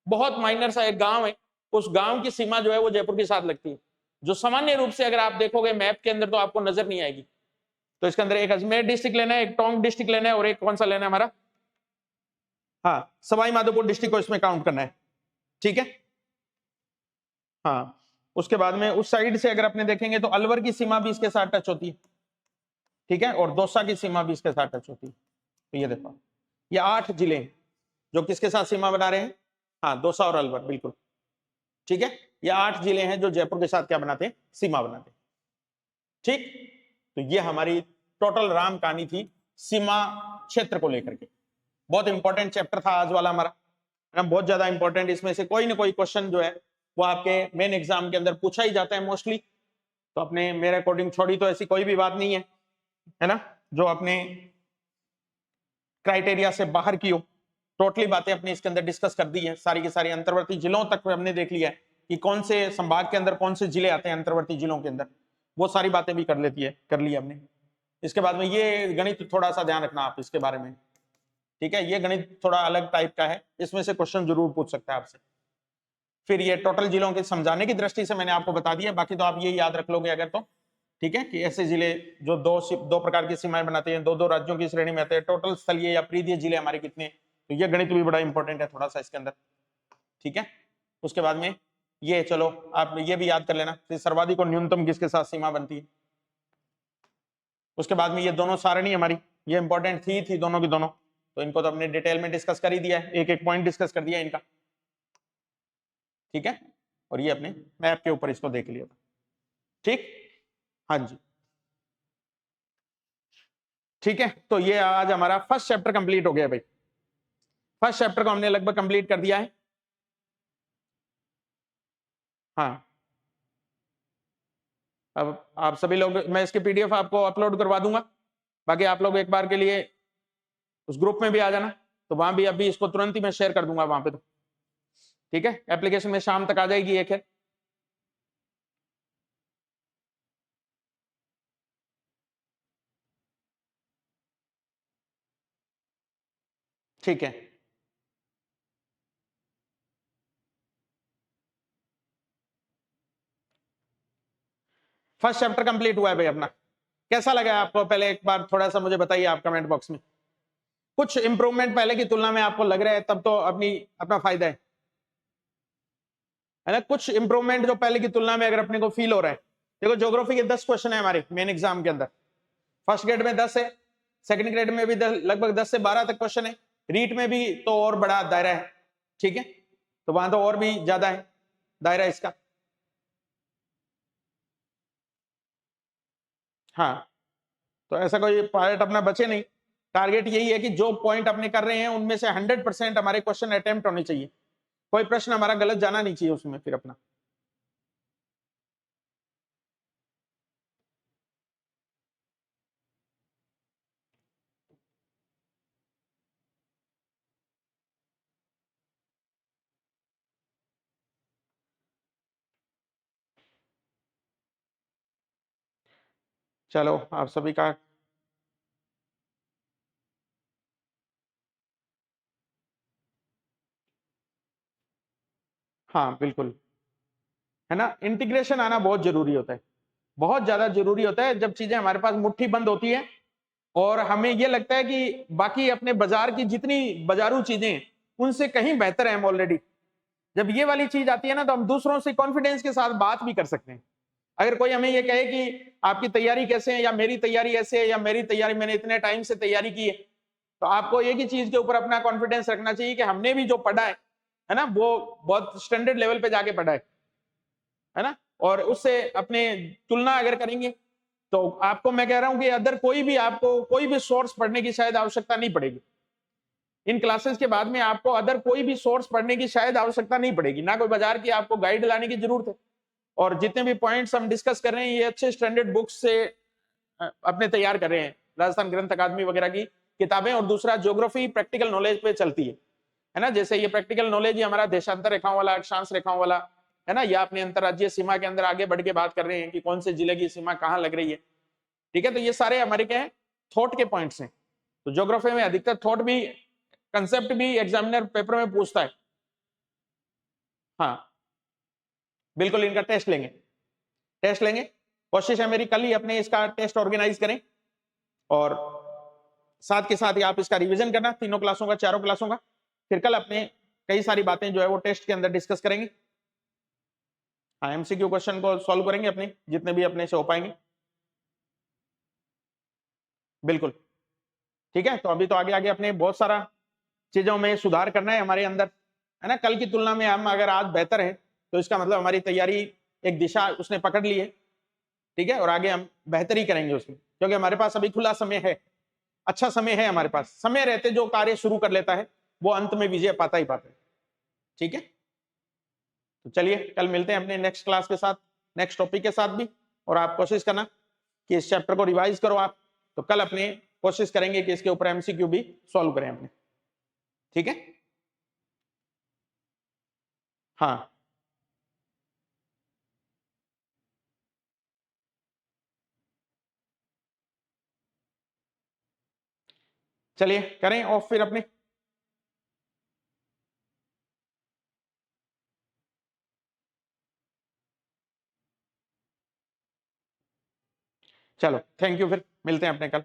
बहुत माइनर सा एक गांव है, उस गांव की सीमा जो है वो जयपुर के साथ लगती है, जो सामान्य रूप से अगर आप देखोगे मैप के अंदर तो आपको नजर नहीं आएगी। तो इसके अंदर एक अजमेर डिस्ट्रिक्ट लेना है, एक टोंक डिस्ट्रिक्ट लेना है और एक कौन सा लेना है हमारा? हाँ, सवाई माधोपुर डिस्ट्रिक्ट को इसमें काउंट करना है। ठीक है, हाँ। उसके बाद में उस साइड से अगर अपने देखेंगे तो अलवर की सीमा भी इसके साथ टच होती है। ठीक है, और दौसा की सीमा भी इसके साथ टच होती है। तो ये देखो, ये 8 जिले जो किसके साथ सीमा बना रहे हैं? हाँ, दौसा और अलवर, बिल्कुल। ठीक है, ये 8 जिले हैं जो जयपुर के साथ क्या बनाते हैं? सीमा बनाते हैं। ठीक, तो ये हमारी टोटल राम कहानी थी सीमा क्षेत्र को लेकर के। बहुत इंपॉर्टेंट चैप्टर था आज वाला हमारा, है ना, बहुत ज्यादा इंपॉर्टेंट। इसमें से कोई ना कोई क्वेश्चन जो है वो आपके मेन एग्जाम के अंदर पूछा ही जाता है मोस्टली। तो अपने मेरे अकॉर्डिंग छोड़ी तो ऐसी कोई भी बात नहीं है ना, जो अपने क्राइटेरिया से बाहर की हो। टोटली बातें अपने इसके अंदर डिस्कस कर दी है, सारी की सारी अंतर्वर्ती जिलों तक हमने देख लिया है कि कौन से संभाग के अंदर कौन से जिले आते हैं अंतर्वर्ती जिलों के अंदर, वो सारी बातें भी कर ली हमने। इसके बाद में ये गणित थोड़ा सा ध्यान रखना आप इसके बारे में। ठीक है, ये गणित थोड़ा अलग टाइप का है, इसमें से क्वेश्चन जरूर पूछ सकता है आपसे। फिर ये टोटल जिलों के समझाने की दृष्टि से मैंने आपको बता दिया, बाकी तो आप ये याद रख लोगे अगर तो। ठीक है, कि ऐसे जिले जो दो प्रकार की सीमाएं बनाते हैं, 2-2 राज्यों की श्रेणी में आते हैं। टोटल स्थलीय या प्रीदीय जिले हमारे कितने, तो ये गणित भी बड़ा इंपॉर्टेंट है थोड़ा सा इसके अंदर। ठीक है, उसके बाद में ये चलो आप ये भी याद कर लेना, सर्वाधिक और न्यूनतम किसके साथ सीमा बनती है। उसके बाद में ये दोनों सारणी हमारी ये इंपॉर्टेंट थी दोनों की दोनों, तो इनको तो हमने डिटेल में डिस्कस कर ही दिया है, एक एक पॉइंट डिस्कस कर दिया इनका। ठीक है, और ये अपने मैप के ऊपर इसको देख लिया। ठीक, हाँ जी, ठीक है। तो ये आज हमारा फर्स्ट चैप्टर कंप्लीट हो गया भाई। फर्स्ट चैप्टर को हमने लगभग कंप्लीट कर दिया है। हाँ, अब आप सभी लोग, मैं इसके पीडीएफ आपको अपलोड करवा दूंगा। बाकी आप लोग एक बार के लिए उस ग्रुप में भी आ जाना, तो वहां भी अभी इसको तुरंत ही मैं शेयर कर दूंगा वहां पे। तो ठीक है, एप्लीकेशन में शाम तक आ जाएगी एक है। ठीक है, फर्स्ट चैप्टर कंप्लीट हुआ है भाई अपना। कैसा लगा आपको? पहले एक बार थोड़ा सा मुझे बताइए आप कमेंट बॉक्स में। कुछ इंप्रूवमेंट पहले की तुलना में आपको लग रहा है तब तो अपना फायदा है ना। कुछ इंप्रूवमेंट जो पहले की तुलना में अगर अपने को फील हो रहा है। देखो, ज्योग्राफी के 10 क्वेश्चन है हमारे मेन एग्जाम के अंदर। फर्स्ट ग्रेड में 10 है, सेकंड ग्रेड में भी लगभग 10 से 12 तक क्वेश्चन है, रीट में भी तो और बड़ा दायरा है, ठीक है, तो वहां तो और भी ज्यादा है दायरा इसका। हाँ, तो ऐसा कोई पार्ट अपना बचे नहीं, टारगेट यही है कि जो पॉइंट अपने कर रहे हैं उनमें से 100% हमारे क्वेश्चन अटेम्प्ट होने चाहिए, कोई प्रश्न हमारा गलत जाना नहीं चाहिए उसमें फिर अपना। चलो आप सभी का हाँ बिल्कुल, है ना, इंटीग्रेशन आना बहुत जरूरी होता है, बहुत ज्यादा जरूरी होता है जब चीजें हमारे पास मुट्ठी बंद होती है और हमें ये लगता है कि बाकी अपने बाजार की जितनी बाजारू चीजें हैं उनसे कहीं बेहतर है हम ऑलरेडी। जब ये वाली चीज आती है ना तो हम दूसरों से कॉन्फिडेंस के साथ बात भी कर सकते हैं। अगर कोई हमें ये कहे कि आपकी तैयारी कैसे है या मेरी तैयारी ऐसे है या मेरी तैयारी मैंने इतने टाइम से तैयारी की है, तो आपको एक ही चीज के ऊपर अपना कॉन्फिडेंस रखना चाहिए कि हमने भी जो पढ़ा है ना, वो बहुत स्टैंडर्ड लेवल पे जाके पढ़ा है ना, और उससे अपने तुलना अगर करेंगे तो आपको मैं कह रहा हूं कि अदर कोई भी आपको कोई भी सोर्स पढ़ने की शायद आवश्यकता नहीं पड़ेगी। इन क्लासेस के बाद में आपको अदर कोई भी सोर्स पढ़ने की शायद आवश्यकता नहीं पड़ेगी, ना कोई बाजार की आपको गाइड लाने की जरूरत है। और जितने भी पॉइंट्स हम डिस्कस कर रहे हैं ये अच्छे स्टैंडर्ड बुक्स से अपने तैयार कर रहे हैं, राजस्थान ग्रंथ अकादमी वगैरह की किताबें। और दूसरा ज्योग्राफी प्रैक्टिकल नॉलेज पे चलती है ना, जैसे ये प्रैक्टिकल नॉलेज ही हमारा देशांतर रेखाओं वाला, अक्षांश रेखाओं वाला है ना, या अपने अंतरराज्यीय सीमा के अंदर आगे बढ़ के बात कर रहे हैं कि कौन से जिले की सीमा कहाँ लग रही है, ठीक है। तो ये सारे हमारे क्या है, थॉट के पॉइंट्स हैं। तो ज्योग्राफी में अधिकतर थॉट भी, कंसेप्ट भी एग्जामिनर पेपर में पूछता है। हाँ बिल्कुल, इनका टेस्ट लेंगे, टेस्ट लेंगे, कोशिश है मेरी कल ही अपने इसका टेस्ट ऑर्गेनाइज करें और साथ के साथ ही आप इसका रिवीजन करना तीनों क्लासों का, चारों क्लासों का। फिर कल अपने कई सारी बातें जो है वो टेस्ट के अंदर डिस्कस करेंगे। हाँ, एमसीक्यू क्वेश्चन को सॉल्व करेंगे अपने जितने भी अपने से हो पाएंगे। बिल्कुल, ठीक है। तो अभी तो आगे आगे अपने बहुत सारा चीजों में सुधार करना है हमारे अंदर, है ना। कल की तुलना में हम अगर आज बेहतर है तो इसका मतलब हमारी तैयारी एक दिशा उसने पकड़ ली है, ठीक है। और आगे हम बेहतरी करेंगे उसमें, क्योंकि हमारे पास अभी खुला समय है, अच्छा समय है हमारे पास। समय रहते जो कार्य शुरू कर लेता है वो अंत में विजय पाता ही पाता है, ठीक है। तो चलिए कल मिलते हैं अपने नेक्स्ट क्लास के साथ, नेक्स्ट टॉपिक के साथ भी। और आप कोशिश करना कि इस चैप्टर को रिवाइज करो आप, तो कल अपने कोशिश करेंगे कि इसके ऊपर एमसीक्यू भी सॉल्व करें अपने, ठीक है। हाँ चलिए करें ऑफ फिर अपने। चलो थैंक यू, फिर मिलते हैं अपने कल।